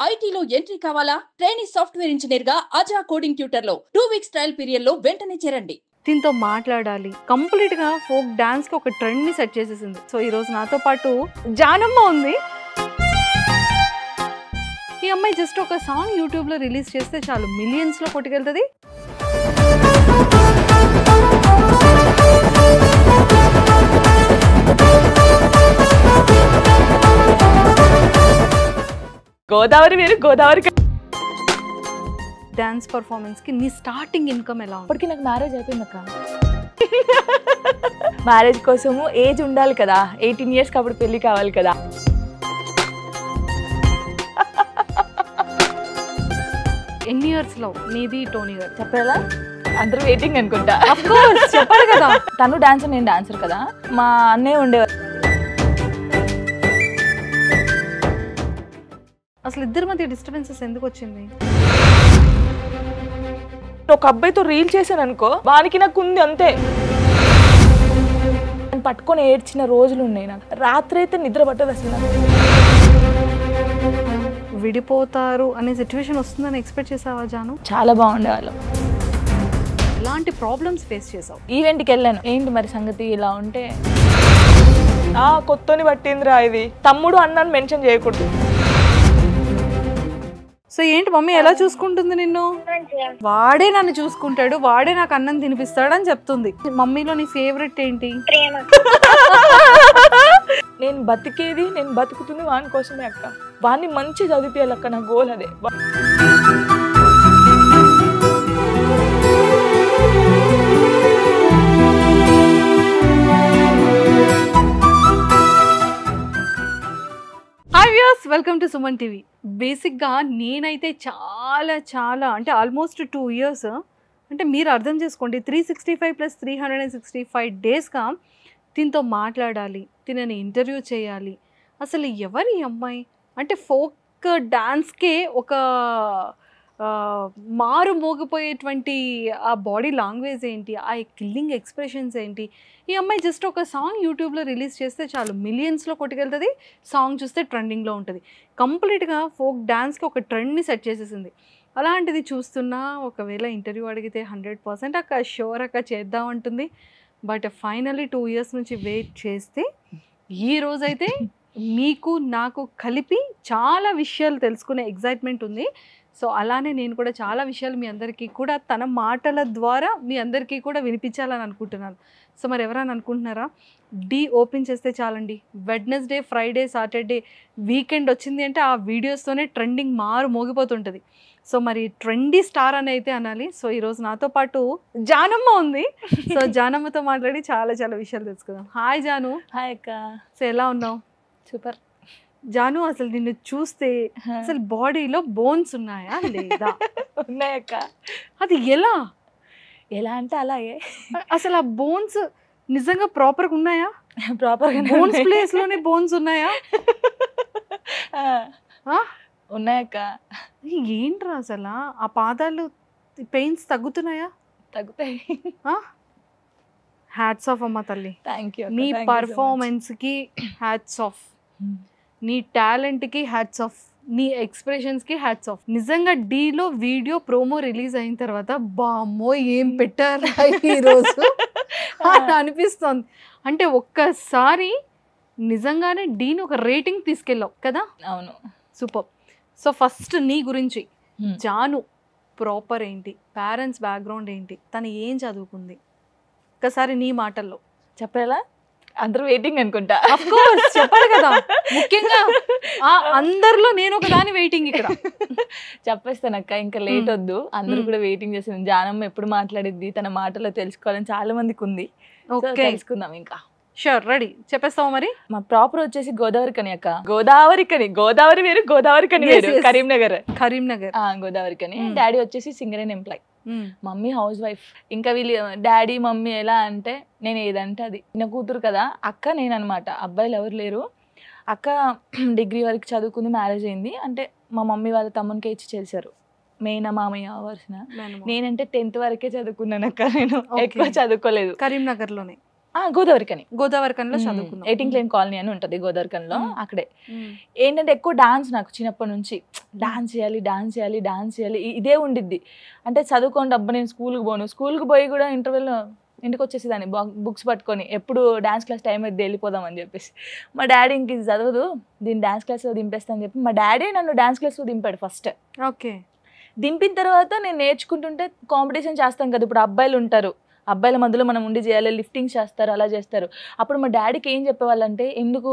ఐటీలో ఎంట్రీ కావాలా? Training software engineer గా అజా కోడింగ్ ట్యూటర్ లో 2 వీక్స్ ట్రయల్ పీరియడ్ లో వెంటనే చేరండి. దీంతో మాట్లాడాలి కంప్లీట్ గా ఫోక్ డాన్స్ కి ఒక ట్రెండ్ ని సెట్ చేసేసింది. సో ఈ రోజు నాతో పాటు జానమ్మ ఉంది. ఈ అమ్మాయి జస్ట్ ఒక సాంగ్ యూట్యూబ్ లో రిలీజ్ చేస్తే చాలు మిలియన్స్ లో కొట్టుకెళ్తుంది. గోదావరి వేరు గోదావరి డాన్స్ పర్ఫార్మెన్స్ కి నీ స్టార్టింగ్ ఇన్కమ్ ఎలా ఉంది? అప్పటికి నాకు మ్యారేజ్ అయిపోయింది అక్క. మ్యారేజ్ కోసము ఏజ్ ఉండాలి కదా, 18 years అప్పుడు పెళ్లి కావాలి కదా. ఎన్ని ఇయర్స్ లో నీది టోనీ గారు చెప్పాలా? అందరూ వెయిటింగ్ అనుకుంటా. చెప్పారు కదా. తను డాన్సర్, నేను డాన్సర్ కదా. మా అన్నయ్య ఉండేవారు. అసలు ఇద్దరి మధ్య డిస్టర్బెన్సెస్ ఎందుకు వచ్చింది? ఒక అబ్బాయితో రీల్ చేశాను అనుకో, వానికి నాకు ఉంది అంతే. నేను పట్టుకొని ఏడ్చిన రోజులు ఉన్నాయి. నాకు రాత్రి అయితే నిద్ర పట్టదు అసలు. విడిపోతారు అనే సిచ్యువేషన్ వస్తుందని ఎక్స్పెక్ట్ చేసావా జాను? చాలా బాగుండేవాళ్ళం. ఎలాంటి ప్రాబ్లమ్స్ ఫేస్ చేసావు? ఈవెంట్కి వెళ్ళాను. ఏంటి మరి సంగతి ఇలా ఉంటే, కొత్తని పట్టిందిరా ఇది. తమ్ముడు అన్నాను మెన్షన్ చేయకూడదు. సో ఏంటి మమ్మీ ఎలా చూసుకుంటుంది నిన్ను? వాడే నన్ను చూసుకుంటాడు, వాడే నాకు అన్నం తినిపిస్తాడు అని చెప్తుంది. మమ్మీలో నీ ఫేవరెట్ ఏంటి? నేను బతికేది, నేను బతుకుతుంది వాని కోసమే అక్క. వాడిని మంచి చదివిపియాలి అక్క, నా గోల్ అదే. Hi viewers, welcome to Suman TV. బేసిక్గా నేనైతే చాలా అంటే ఆల్మోస్ట్ 2 years, అంటే మీరు అర్థం చేసుకోండి, 365 + 365 డేస్గా దీంతో మాట్లాడాలి, తినని ఇంటర్వ్యూ చేయాలి. అసలు ఎవరి అమ్మాయి అంటే ఫోక్ డాన్స్కే ఒక మారు మోగిపోయేటువంటి ఆ బాడీ లాంగ్వేజ్ ఏంటి, ఆ కిల్లింగ్ ఎక్స్ప్రెషన్స్ ఏంటి. ఈ అమ్మాయి జస్ట్ ఒక సాంగ్ యూట్యూబ్లో రిలీజ్ చేస్తే చాలు మిలియన్స్లో కొట్టుకెళ్తుంది. సాంగ్ చూస్తే ట్రెండింగ్లో ఉంటుంది. కంప్లీట్గా ఫోక్ డాన్స్కి ఒక ట్రెండ్ని సెట్ చేసేసింది. అలాంటిది చూస్తున్నా ఒకవేళ ఇంటర్వ్యూ అడిగితే 100% అక్క షూర్ అక్క చేద్దామంటుంది. బట్ ఫైనల్లీ 2 years నుంచి వెయిట్ చేస్తే ఈ రోజైతే మీకు నాకు కలిపి చాలా విషయాలు తెలుసుకునే ఎగ్జైట్మెంట్ ఉంది. సో అలానే నేను కూడా చాలా విషయాలు మీ అందరికీ కూడా తన మాటల ద్వారా మీ అందరికీ కూడా వినిపించాలని అనుకుంటున్నాను. సో మరి ఎవరైనా అనుకుంటున్నారా, డీ ఓపెన్ చేస్తే చాలండి, వెడ్నెస్డే, ఫ్రైడే, సాటర్డే, వీకెండ్ వచ్చింది అంటే ఆ వీడియోస్తోనే ట్రెండింగ్ మారు మోగిపోతుంటుంది. సో మరి ట్రెండీ స్టార్ అని అయితే అనాలి. సో ఈరోజు నాతో పాటు జానమ్మ ఉంది. సో జానమ్మతో మాట్లాడి చాలా విషయాలు తెలుసుకుందాం. హాయ్ జాను. హాయ్ అక్క. సో ఎలా ఉన్నావు? సూపర్. జాను, అసలు నిన్ను చూస్తే అసలు బాడీలో బోన్స్ ఉన్నాయా లేదా? ఉన్నాయక్క. అది ఎలా అంటే అలాగే. అసలు ఆ బోన్స్ నిజంగా ప్రాపర్గా ఉన్నాయా? ప్రాపర్గా బోన్స్ ప్లేస్లోనే బోన్స్ ఉన్నాయా? ఉన్నాయక్క. ఏంట్రా అసలు ఆ పాదాలు పెయిన్స్ తగ్గుతున్నాయా? తగ్గుతాయి. హ్యాట్స్ ఆఫ్ అమ్మ తల్లి. Thank you. నీ పర్ఫార్మెన్స్కి హ్యాట్స్ ఆఫ్, నీ టాలెంట్కి హ్యాట్స్ ఆఫ్, నీ ఎక్స్ప్రెషన్స్కి హ్యాట్స్ ఆఫ్. నిజంగా డీలో వీడియో ప్రోమో రిలీజ్ అయిన తర్వాత బామ్మో ఏం పెట్టారు ఈరోజు అని అనిపిస్తుంది. అంటే ఒక్కసారి నిజంగానే డీని ఒక రేటింగ్ తీసుకెళ్ళావు కదా? అవును. సూపర్. సో ఫస్ట్ నీ గురించి, జాను ప్రాపర్ ఏంటి, పేరెంట్స్ బ్యాక్గ్రౌండ్ ఏంటి, తను ఏం చదువుకుంది, ఒక్కసారి నీ మాటల్లో చెప్పాలా? అందరూ వెయిటింగ్ అనుకుంటా. చెప్పాలి కదా, ముఖ్యంగా అందరిలో నేను ఒక దాని వెయిటింగ్. ఇక్కడ చెప్పేస్తానక్క, ఇంకా లేట్ వద్దు. అందరూ కూడా వెయిటింగ్ చేస్తాను. జానమ్మ ఎప్పుడు మాట్లాడిద్ది, తన మాటలో తెలుసుకోవాలని చాలా మందికి ఉంది. తెలుసుకుందాం ఇంకా. Sure, ready. చెప్పేస్తావా మరి? మా ప్రాపర్ వచ్చేసి గోదావరి కని అక్క. గోదావరి వేరు గోదావరి కని వేరు. కరీంనగర్. గోదావరి కని. డాడీ వచ్చేసి singer and employ, mummy housewife. ఇంకా వీళ్ళు డాడీ మమ్మీ ఎలా అంటే నేను ఏదంటే అది. నా కూతురు కదా అక్క, నేను అనమాట. అబ్బాయిలు ఎవరు లేరు. అక్క డిగ్రీ వరకు చదువుకుంది, మ్యారేజ్ అయింది. అంటే మా మమ్మీ వాళ్ళ తమ్మునికే ఇచ్చి చేశారు, మేన మామయ్య వరుసన. నేనంటే 10th వరకే చదువుకున్నాను అక్క. నేను ఎక్కువ చదువుకోలేదు. కరీంనగర్లోనే. గోదావరికని. గోదావరికనిలో చదువుకున్నాం. 18 లైన్ కాలనీ అని ఉంటుంది గోదావరికనిలో, అక్కడే. ఏంటంటే ఎక్కువ డాన్స్, నాకు చిన్నప్పటి నుంచి డాన్స్ చేయాలి డాన్స్ చేయాలి డాన్స్ చేయాలి ఇదే ఉండిద్ది. అంటే చదువుకోండి అబ్బా నేను స్కూల్కి పోను, స్కూల్కి పోయి కూడా ఇంటర్వెల్ ఇంటికి వచ్చేసేదాన్ని బుక్స్ పట్టుకొని, ఎప్పుడు డాన్స్ క్లాస్ టైం అయితే వెళ్ళిపోదామని చెప్పేసి. మా డాడీ ఇంక ఇది చదవదు, దీన్ని డాన్స్ క్లాస్లో దింపేస్తాను చెప్పి మా డాడీ నన్ను డాన్స్ క్లాస్లో దింపాడు ఫస్ట్. ఓకే. దింపిన తర్వాత నేను నేర్చుకుంటుంటే కాంపిటీషన్ చేస్తాం కదా, ఇప్పుడు అబ్బాయిలు ఉంటారు, అబ్బాయిల మధ్యలో మనం ఉండి చేయాలి, లిఫ్టింగ్ చేస్తారు, అలా చేస్తారు. అప్పుడు మా డాడీకి ఏం చెప్పేవాళ్ళంటే, ఎందుకు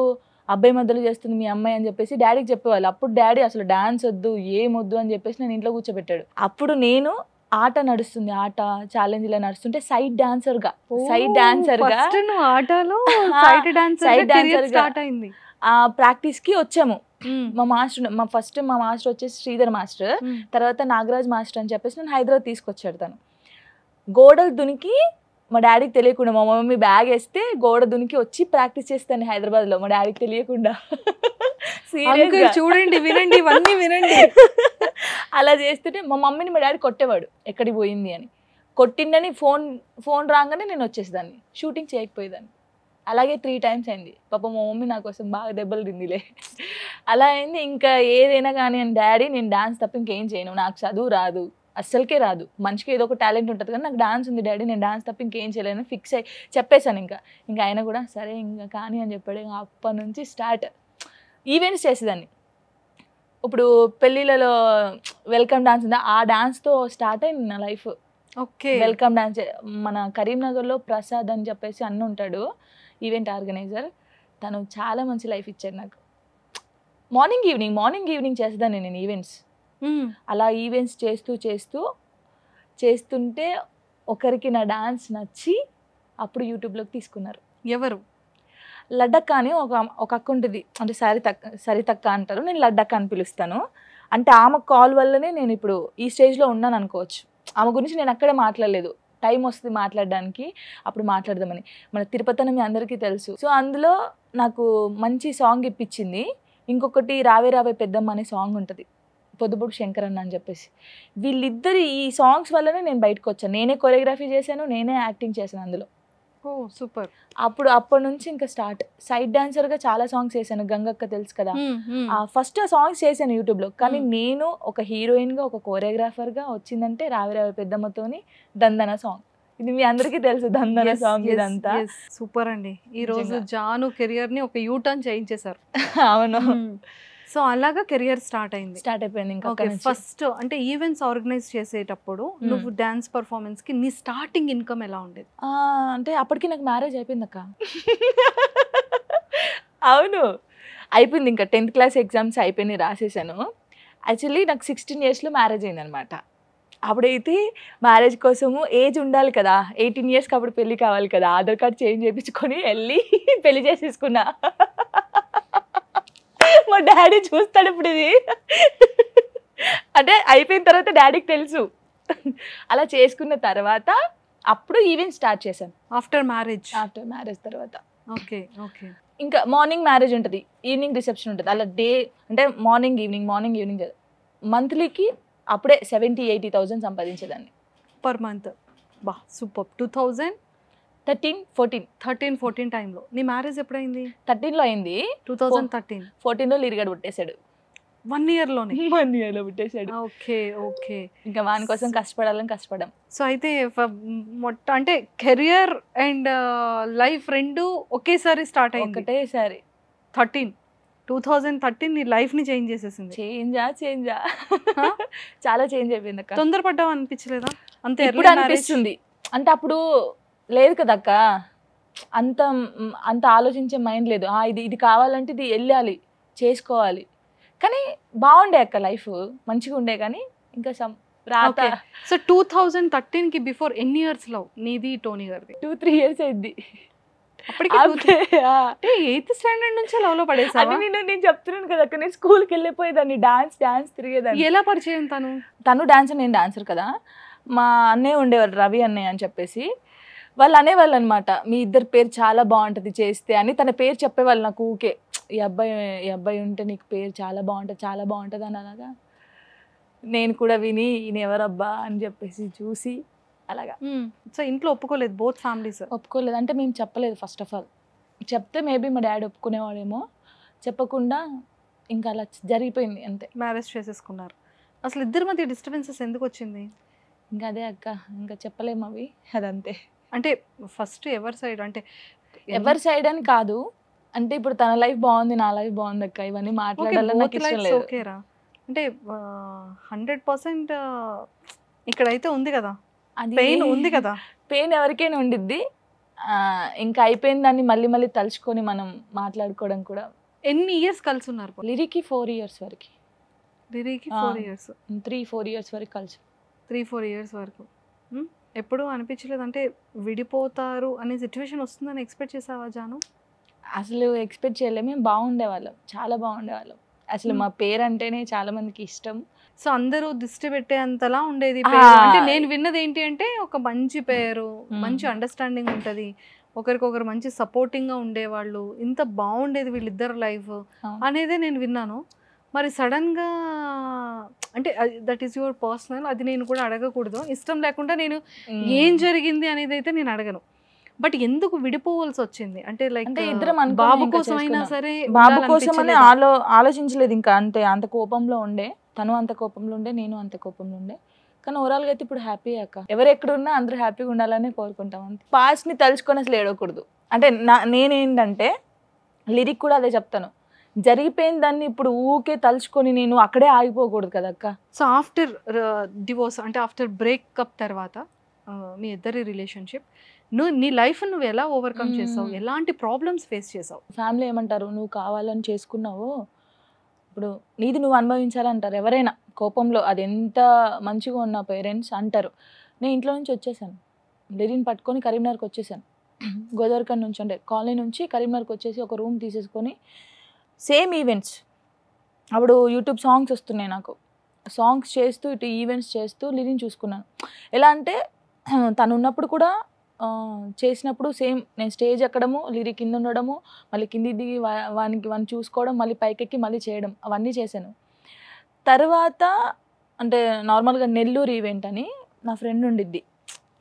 అబ్బాయి మధ్యలో చేస్తుంది మీ అమ్మాయి అని చెప్పేసి డాడీకి చెప్పేవాళ్ళు. అప్పుడు డాడీ అసలు డాన్స్ వద్దు ఏమొద్దు అని చెప్పేసి నేను ఇంట్లో కూర్చోబెట్టాడు. అప్పుడు నేను ఆట నడుస్తుంది, ఆట ఛాలెంజ్ ఇలా నడుస్తుంటే సైడ్ డాన్సర్ గా ప్రాక్టీస్ కి వచ్చాము. మా మాస్టర్ వచ్చేసి శ్రీధర్ మాస్టర్, తర్వాత నాగరాజ్ మాస్టర్ అని చెప్పేసి నేను హైదరాబాద్ తీసుకొచ్చాడు. తను గోడలు దునికి మా డాడీకి తెలియకుండా, మా మమ్మీ బ్యాగ్ వేస్తే గోడ దునికి వచ్చి ప్రాక్టీస్ చేస్తాను హైదరాబాద్ లో, మా డాడీకి తెలియకుండా. చూడండి వినండి ఇవన్నీ వినండి. అలా చేస్తుంటే మా మమ్మీని మా డాడీ కొట్టేవాడు ఎక్కడికి పోయింది అని. కొట్టిందని ఫోన్ రాగానే నేను వచ్చేసేదాన్ని, షూటింగ్ చేయకపోయేదాన్ని. అలాగే 3 times అయింది. పాప మా మమ్మీ నా కోసం బాగా దెబ్బలు తిందిలే. అలా అయింది. ఇంకా ఏదైనా కానీ అని డాడీ, నేను డాన్స్ తప్ప ఇంకేం చేయను, నాకు చదువు రాదు, అస్సలకే రాదు, మనిషికి ఏదో ఒక టాలెంట్ ఉంటుంది కానీ నాకు డాన్స్ ఉంది డాడీ, నేను డాన్స్ తప్ప ఇంకేం చేయలేను ఫిక్స్ అయ్యి చెప్పేశాను. ఇంకా ఆయన కూడా సరే ఇంకా కానీ అని చెప్పాడు. ఇంకా అప్పటి నుంచి స్టార్ట్ ఈవెంట్స్ చేసేదాన్ని. ఇప్పుడు పెళ్ళిళ్ళలో వెల్కమ్ డాన్స్ ఉందా, ఆ డాన్స్తో స్టార్ట్ అయింది నా లైఫ్. ఓకే. వెల్కమ్ డాన్స్ మన కరీంనగర్లో ప్రసాద్ అని చెప్పేసి అన్న ఉంటాడు, ఈవెంట్ ఆర్గనైజర్. తను చాలా మంచి లైఫ్ ఇచ్చాడు నాకు. మార్నింగ్ ఈవినింగ్ చేసేదాన్ని నేను ఈవెంట్స్. అలా ఈవెంట్స్ చేస్తుంటే ఒకరికి నా డాన్స్ నచ్చి అప్పుడు యూట్యూబ్లోకి తీసుకున్నారు. ఎవరు? లడ్డక్క అని ఒక అక్క ఉంటుంది, అంటే సరితక్క అంటారు, నేను లడ్డక్క అని పిలుస్తాను. అంటే ఆమె కాల్ వల్లనే నేను ఇప్పుడు ఈ స్టేజ్లో ఉన్నాను అనుకోవచ్చు. ఆమె గురించి నేను అక్కడే మాట్లాడలేదు, టైం వస్తుంది మాట్లాడడానికి, అప్పుడు మాట్లాడదామని. మన తిరుపతి మీ అందరికీ తెలుసు. సో అందులో నాకు మంచి సాంగ్ ఇప్పించింది. ఇంకొకటి రావే రావే పెద్దమ్మ అనే సాంగ్ ఉంటుంది, పొద్దుపూడి శంకరన్న అని చెప్పేసి. వీళ్ళిద్దరి ఈ సాంగ్స్ వల్లనే నేను బయటకు వచ్చాను. నేనే కొరియోగ్రఫీ చేశాను, నేనే యాక్టింగ్ చేశాను అందులో. ఓ సూపర్. అప్పటి నుంచి ఇంకా స్టార్ట్. సైడ్ డాన్సర్గా చాలా సాంగ్స్ చేశాను, గంగక్క తెలుసు కదా, ఫస్ట్ ఆ సాంగ్స్ చేశాను యూట్యూబ్లో. కానీ నేను ఒక హీరోయిన్గా, ఒక కొరియోగ్రాఫర్గా వచ్చిందంటే రావే రావే పెద్దమ్మతోని దందన సాంగ్. ఇది మీ అందరికీ తెలుసు, దందన సాంగ్. ఇదంతా సూపర్ అండి. ఈ రోజు జాను కెరియర్ ని ఒక యూటర్న్ చేయించేశారు. అవును. సో అలాగా కెరియర్ స్టార్ట్ అయిపోయింది. ఇంకా ఫస్ట్ అంటే ఈవెంట్స్ ఆర్గనైజ్ చేసేటప్పుడు నువ్వు డాన్స్ పర్ఫార్మెన్స్ కి నీ స్టార్టింగ్ ఇన్కమ్ ఎలా ఉండేది? అంటే అప్పటికి నాకు మ్యారేజ్ అయిపోయింది అక్క. అవును అయిపోయింది. ఇంకా 10th క్లాస్ ఎగ్జామ్స్ అయిపోయినాయి, రాసేసాను. యాక్చువల్లీ నాకు 16 yearsలో మ్యారేజ్ అయింది అనమాట. అప్పుడైతే మ్యారేజ్ కోసము ఏజ్ ఉండాలి కదా, 18 yearsకి అప్పుడు పెళ్ళి కావాలి కదా, ఆధార్ కార్డ్ చేంజ్ చేయించుకొని వెళ్ళి పెళ్లి చేసేసుకున్నా. మా డాడీ చూస్తాడు ఇప్పుడు ఇది. అంటే అయిపోయిన తర్వాత డాడీకి తెలుసు. అలా చేసుకున్న తర్వాత అప్పుడు ఈవెంట్ స్టార్ట్ చేశాను. ఆఫ్టర్ మ్యారేజ్ తర్వాత. ఓకే. ఇంకా మార్నింగ్ మ్యారేజ్ ఉంటుంది, ఈవినింగ్ రిసెప్షన్ ఉంటుంది. అలా డే అంటే మార్నింగ్ ఈవినింగ్ మంత్లీకి అప్పుడే 70,000-80,000 సంపాదించేదాన్ని పర్ మంత్. బా సూపర్. 2013-14 టైంలో. నీ మ్యారేజ్ ఎప్పుడైంది? 13లో అయింది. 2013. 14లో లిరిగడ పుట్టేశాడు. 1 yearలో పుట్టేశాడు. ఓకే. ఇంకా వాని కోసం కష్టపడాం. సో అయితే అంటే కెరియర్ అండ్ లైఫ్ రెండు ఒకేసారి స్టార్ట్ అయింది. ఒకటేసారి. 2013 నీ లైఫ్ ని చేంజ్ చేసేసింది. చేంజా చాలా చేంజ్ అయిపోయింది అక్క. తొందరపడ్డావు అనిపించలేదా? అంతే ఇప్పుడు అనిపిస్తుంది. అంటే అప్పుడు లేదు కదక్క, అంత ఆలోచించే మైండ్ లేదు. ఇది కావాలంటే ఇది వెళ్ళాలి, చేసుకోవాలి. కానీ బాగుండే అక్క, లైఫ్ మంచిగా ఉండే. కానీ ఇంకా రాత. సో 2013కి బిఫోర్ ఎన్ని ఇయర్స్ లవ్ నీది టోనీ గారిది? 2-3 years అయింది. అప్పటికి 8th స్టాండర్డ్ నుంచి లవ్ లో పడేసావా? నేను చెప్తున్నాను కదా అక్క, నేను స్కూల్కి వెళ్ళిపోయేదాన్ని, డాన్స్ తిరిగేదాన్ని. ఎలా పరిచయం? తను డాన్సర్, నేను డాన్సర్ కదా. మా అన్నయ్య ఉండేవారు, రవి అన్నయ్య అని చెప్పేసి. వాళ్ళు అనేవాళ్ళు అనమాట, మీ ఇద్దరు పేరు చాలా బాగుంటుంది చేస్తే అని. తన పేరు చెప్పేవాళ్ళు నాకు ఊకే, ఈ అబ్బాయి ఉంటే నీకు పేరు చాలా బాగుంటుంది అని. అలాగా నేను కూడా విని ఈయన ఎవరబ్బా అని చెప్పేసి చూసి అలాగా. సో ఇంట్లో ఒప్పుకోలేదు బోత్ ఫ్యామిలీస్? ఒప్పుకోలేదు అంటే మేము చెప్పలేదు ఫస్ట్ ఆఫ్ ఆల్. చెప్తే మేబీ మా డాడీ ఒప్పుకునేవాడేమో, చెప్పకుండా ఇంకా అలా జరిగిపోయింది అంతే. మ్యారేజ్ చేసేసుకున్నారు. అసలు ఇద్దరి మధ్య డిస్టర్బెన్సెస్ ఎందుకు వచ్చింది? ఇంకా అదే అక్క, ఇంకా చెప్పలేము అవి, అదంతే. అంటే ఫస్ట్ ఎవరి సైడ్, అంటే ఎవరి సైడ్ అని కాదు, అంటే ఇప్పుడు తన లైఫ్ బాగుంది, నా లైఫ్ బాగుంది అక్క, ఇవన్నీ మాట్లాడాలని నాకు ఇష్టం లేదు. ఓకేరా అంటే 100% ఇక్కడైతే ఉంది కదా, అది పెయిన్ ఉంది కదా. పెయిన్ ఎవరికైనా ఉండిద్ది. ఇంకా అయిపోయిన దాన్ని మళ్ళీ మళ్ళీ తలుచుకొని మనం మాట్లాడుకోవడం కూడా. ఎన్ని ఇయర్స్ కలిసి ఉన్నారు? లిరికి 4 years వరకు. లిరికి 4 years, 3-4 years వరకు కలిసి. 3-4 years వరకు. ఎప్పుడు అనిపించలేదు అంటే విడిపోతారు అనే సిచ్యువేషన్ వస్తుందని ఎక్స్పెక్ట్ చేసావా జాను? అసలు ఎక్స్పెక్ట్ చేయలేము. మేము బాగుండేవాళ్ళం, చాలా బాగుండేవాళ్ళం. అసలు మా పేరు అంటేనే చాలా మందికి ఇష్టం. సో అందరూ దిష్టి పెట్టేంతలా ఉండేది. అంటే నేను విన్నది ఏంటి అంటే ఒక మంచి పేరు, మంచి అండర్స్టాండింగ్ ఉంటది, ఒకరికొకరు మంచి సపోర్టింగ్ గా ఉండేవాళ్ళు, ఇంత బాగుండేది వీళ్ళిద్దరు లైఫ్ అనేదే నేను విన్నాను. మరి సడన్ గా అంటే దట్ ఈస్ యువర్ పర్సనల్, అది నేను కూడా అడగకూడదు, ఇష్టం లేకుండా నేను ఏం జరిగింది అనేది అయితే నేను అడగను. బట్ ఎందుకు విడిపోవాల్సి వచ్చింది? అంటే లైక్ ఇద్దరం బాబు కోసం అయినా సరే, బాబు కోసం అని ఆలోచించలేదు ఇంకా, అంటే అంత కోపంలో ఉండే, తను అంత కోపంలో ఉండే, నేను అంత కోపంలో ఉండే. కానీ ఓవరాల్గా అయితే ఇప్పుడు హ్యాపీ అక్క. ఎవరు ఎక్కడున్నా అందరూ హ్యాపీగా ఉండాలని కోరుకుంటాం అంతే. పాస్ట్ని తలుచుకొని అసలు ఏడవకూడదు. అంటే నేనేంటంటే లిరిక్ కూడా అదే చెప్తాను, జరిగిపోయిన దాన్ని ఇప్పుడు ఊకే తలుచుకొని నేను అక్కడే ఆగిపోకూడదు కదా అక్క. సో ఆఫ్టర్ డివోర్స్ అంటే ఆఫ్టర్ బ్రేకప్ తర్వాత మీ ఇద్దరి రిలేషన్షిప్, నీ లైఫ్ నువ్వు ఎలా ఓవర్కమ్ చేసావు? ఎలాంటి ప్రాబ్లమ్స్ ఫేస్ చేసావు? ఫ్యామిలీ ఏమంటారు, నువ్వు కావాలని చేసుకున్నావు, ఇప్పుడు నీది నువ్వు అనుభవించాలంటారు ఎవరైనా కోపంలో. అది ఎంత మంచిగా ఉన్న పేరెంట్స్ అంటారు. నేను ఇంట్లో నుంచి వచ్చేసాను, లిరిని పట్టుకొని కరీంనగర్కి వచ్చేసాను. గోదావరికన్ నుంచి అంటే కాలనీ నుంచి కరీంనగర్కి వచ్చేసి ఒక రూమ్ తీసేసుకొని సేమ్ ఈవెంట్స్, అప్పుడు యూట్యూబ్ సాంగ్స్ వస్తున్నాయి నాకు, సాంగ్స్ చేస్తూ ఇటు ఈవెంట్స్ చేస్తూ లిరిని చూసుకున్నాను. ఎలా అంటే తను ఉన్నప్పుడు కూడా చేసినప్పుడు సేమ్ నేను స్టేజ్ ఎక్కడము, లిరి కింద ఉండడము, మళ్ళీ కింది దిగి వాడిని చూసుకోవడం, మళ్ళీ పైకెక్కి మళ్ళీ చేయడం, అవన్నీ చేశాను. తర్వాత అంటే నార్మల్గా నెల్లూరు ఈవెంట్ అని నా ఫ్రెండ్ ఉండిద్ది,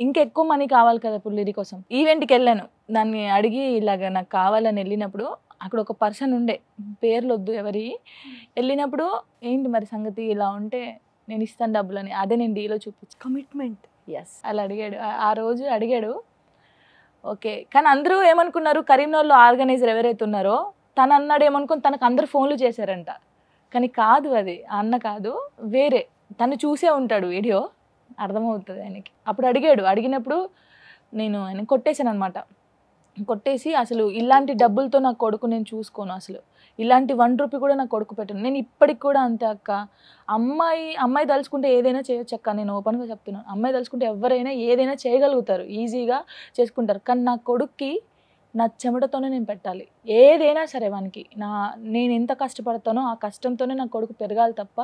ఇంకెక్కువ మనీ కావాలి కదా ఇప్పుడు లిరి కోసం. ఈవెంట్కి వెళ్ళాను, దాన్ని అడిగి ఇలాగ నాకు కావాలని వెళ్ళినప్పుడు అక్కడ ఒక పర్సన్ ఉండే, పేర్లు వద్దు ఎవరి, వెళ్ళినప్పుడు ఏంటి మరి సంగతి ఇలా ఉంటే నేను ఇస్తాను డబ్బులు అని, అదే నేను డీలో చూపించాను. కమిట్మెంట్. ఎస్, అలా అడిగాడు, ఆ రోజు అడిగాడు. ఓకే, కానీ అందరూ ఏమనుకున్నారు, కరీంనగర్లో ఆర్గనైజర్ ఎవరైతే ఉన్నారో తను అన్నాడు ఏమనుకుని తనకు అందరు ఫోన్లు చేశారంట. కానీ కాదు, అది అన్న కాదు, వేరే, తను చూసే ఉంటాడు వీడియో, అర్థమవుతుంది ఆయనకి. అప్పుడు అడిగాడు, అడిగినప్పుడు నేను ఆయన కొట్టేశాను అనమాట. కొట్టేసి అసలు ఇలాంటి డబ్బులతో నా కొడుకు నేను చూసుకోను, అసలు ఇలాంటి 1 రూపీ కూడా నా కొడుకు పెట్టను. నేను ఇప్పటికి కూడా అంతే అక్క, అమ్మాయి తలుచుకుంటే ఏదైనా చేయొచ్చు అక్క, నేను ఓపెన్గా చెప్తున్నాను. అమ్మాయి తలుచుకుంటే ఎవరైనా ఏదైనా చేయగలుగుతారు, ఈజీగా చేసుకుంటారు. కానీ నా కొడుక్కి నా చెమటతోనే నేను పెట్టాలి, ఏదైనా సరే వానికి. నేను ఎంత కష్టపడతానో ఆ కష్టంతోనే నా కొడుకు పెరగాలి తప్ప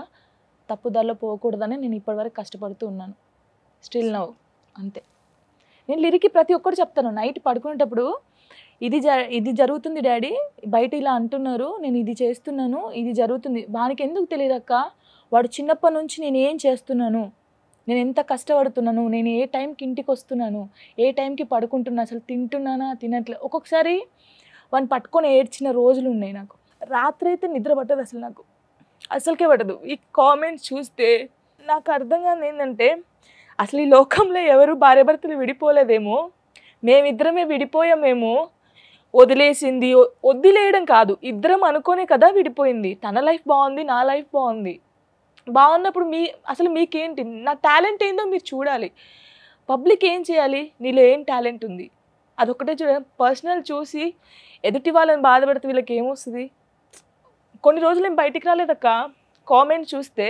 తప్పుదారిలో పోకూడదని నేను ఇప్పటివరకు కష్టపడుతూ ఉన్నాను, స్టిల్ నౌ అంతే. నేను లిరికి ప్రతి ఒక్కరు చెప్తాను, నైట్ పడుకునేటప్పుడు ఇది జరుగుతుంది డాడీ, బయట ఇలా అంటున్నారు, నేను ఇది చేస్తున్నాను, ఇది జరుగుతుంది. వానికి ఎందుకు తెలియదు అక్క, వాడు చిన్నప్పటి నుంచి నేను ఏం చేస్తున్నాను, నేను ఎంత కష్టపడుతున్నాను, నేను ఏ టైంకి ఇంటికి వస్తున్నాను, ఏ టైంకి పడుకుంటున్నా, అసలు తింటున్నానా తినట్లేదు. ఒక్కొక్కసారి వాడిని పట్టుకొని ఏడ్చిన రోజులు ఉన్నాయి నాకు. రాత్రి అయితే నిద్ర పట్టదు అసలు, నాకు అసలుకే పట్టదు. ఈ కామెంట్స్ చూస్తే నాకు అర్థం కాదు ఏంటంటే, అసలు ఈ లోకంలో ఎవరు భార్యాభర్తలు విడిపోలేదేమో, మేమిద్దరమే విడిపోయామేమో, వదిలేసింది, వదిలేయడం కాదు, ఇద్దరం అనుకోనే కదా విడిపోయింది. తన లైఫ్ బాగుంది, నా లైఫ్ బాగుంది. బాగున్నప్పుడు అసలు మీకేంటి, నా టాలెంట్ ఏందో మీరు చూడాలి. పబ్లిక్ ఏం చేయాలి, నీలో ఏం టాలెంట్ ఉంది అదొక్కటే చూడాలి. పర్సనల్ చూసి ఎదుటి వాళ్ళని బాధపడితే వీళ్ళకి ఏమొస్తుంది. కొన్ని రోజులు నేను బయటికి రాలేదక్క, కామెంట్ చూస్తే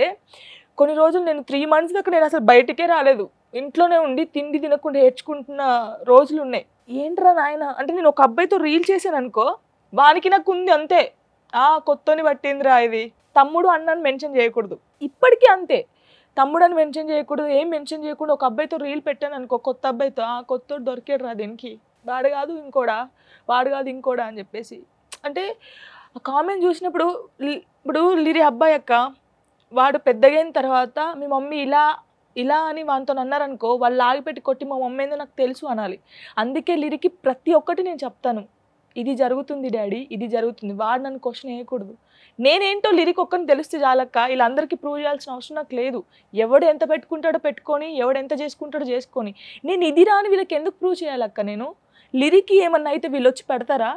కొన్ని రోజులు నేను 3 months దాకా నేను అసలు బయటికే రాలేదు, ఇంట్లోనే ఉండి తిండి తినకుండా ఏడ్చుకుంటున్న రోజులు ఉన్నాయి. ఏంట్రా నాయన అంటే, నేను ఒక అబ్బాయితో రీల్ చేశాను అనుకో, వానికి నాకు ఉంది అంతే, కొత్తని పట్టిందిరా ఇది. తమ్ముడు అన్నని మెన్షన్ చేయకూడదు, ఇప్పటికీ అంతే, తమ్ముడు అని మెన్షన్ చేయకూడదు, ఏం మెన్షన్ చేయకూడదు. ఒక అబ్బాయితో రీల్ పెట్టాను అనుకో, కొత్త అబ్బాయితో, కొత్తోడు దొరికాడు రా దీనికి, వాడు కాదు ఇంకోడా అని చెప్పేసి. అంటే ఆ కామెంట్ చూసినప్పుడు, ఇప్పుడు లిరి అబ్బాయి అక్క, వాడు పెద్దగైన తర్వాత మీ మమ్మీ ఇలా ఇలా అని వానితో అన్నారనుకో వాళ్ళు లాగిపెట్టి కొట్టి మా మమ్మీ ఏందో నాకు తెలుసు అనాలి. అందుకే లిరికి ప్రతి ఒక్కటి నేను చెప్తాను, ఇది జరుగుతుంది డాడీ, ఇది జరుగుతుంది. వాడు నన్ను క్వశ్చన్ వేయకూడదు. నేనేంటో లిరిక్ ఒక్కరిని తెలిస్తే చాలక్క, వీళ్ళందరికీ ప్రూవ్ చేయాల్సిన అవసరం నాకు లేదు. ఎవడు ఎంత పెట్టుకుంటాడో పెట్టుకొని, ఎవడు ఎంత చేసుకుంటాడో చేసుకొని, నేను ఇది రాని వీళ్ళకి ఎందుకు ప్రూవ్ చేయాలక్క? నేను లిరికి ఏమన్నా అయితే వీళ్ళు వచ్చి పెడతారా?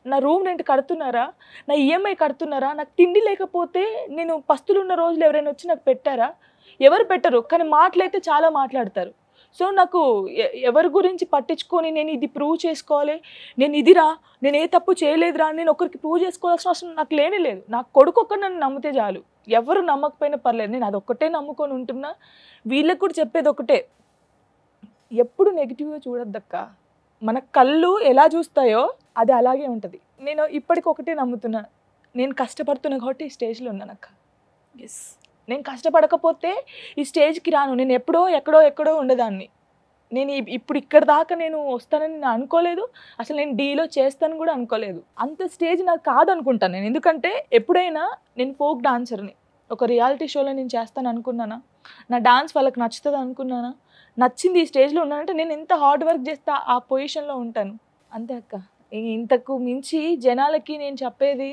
నా రూమ్ రెంట్ కడుతున్నారా? నా ఈఎంఐ కడుతున్నారా? నాకు తిండి లేకపోతే నేను పస్తులు ఉన్న రోజులు ఎవరైనా వచ్చి నాకు పెట్టారా? ఎవరు పెట్టరు. కానీ మాటలైతే చాలా మాట్లాడతారు. సో నాకు ఎవరి గురించి పట్టించుకొని నేను ఇది ప్రూవ్ చేసుకోవాలి, నేను ఇదిరా, నేను ఏ తప్పు చేయలేదురా, నేను ఒకరికి ప్రూవ్ చేసుకోవాల్సిన అవసరం నాకు లేనే లేదు. నాకు కొడుకు ఒక్కరు నన్ను నమ్మితే చాలు, ఎవరు నమ్మకపోయినా పర్లేదు. నేను అదొక్కటే నమ్ముకొని ఉంటున్నా. వీళ్ళకి కూడా చెప్పేది ఒకటే, ఎప్పుడు నెగిటివ్గా చూడొద్దక్క. మన కళ్ళు ఎలా చూస్తాయో అది అలాగే ఉంటుంది. నేను ఇప్పటికి ఒకటే నమ్ముతున్నా, నేను కష్టపడుతున్నా కాబట్టి ఈ స్టేజ్లో ఉన్నానక్క. ఎస్, నేను కష్టపడకపోతే ఈ స్టేజ్కి రాను. నేను ఎప్పుడో ఎక్కడో ఉండేదాన్ని. నేను ఇప్పుడు ఇక్కడ దాకా నేను వస్తానని నేను అనుకోలేదు. అసలు నేను డీలో చేస్తాను కూడా అనుకోలేదు. అంత స్టేజ్ నాకు కాదనుకుంటాను నేను. ఎందుకంటే ఎప్పుడైనా నేను ఫోక్ డాన్సర్ని, ఒక రియాలిటీ షోలో నేను చేస్తాను అనుకున్నానా? నా డాన్స్ వాళ్ళకి నచ్చుతుంది అనుకున్నానా? నచ్చింది ఈ స్టేజ్లో ఉన్నానంటే నేను ఎంత హార్డ్ వర్క్ చేస్తే ఆ పొజిషన్లో ఉంటాను. అంతే అక్క. ఇంతకు మించి జనాలకి నేను చెప్పేది,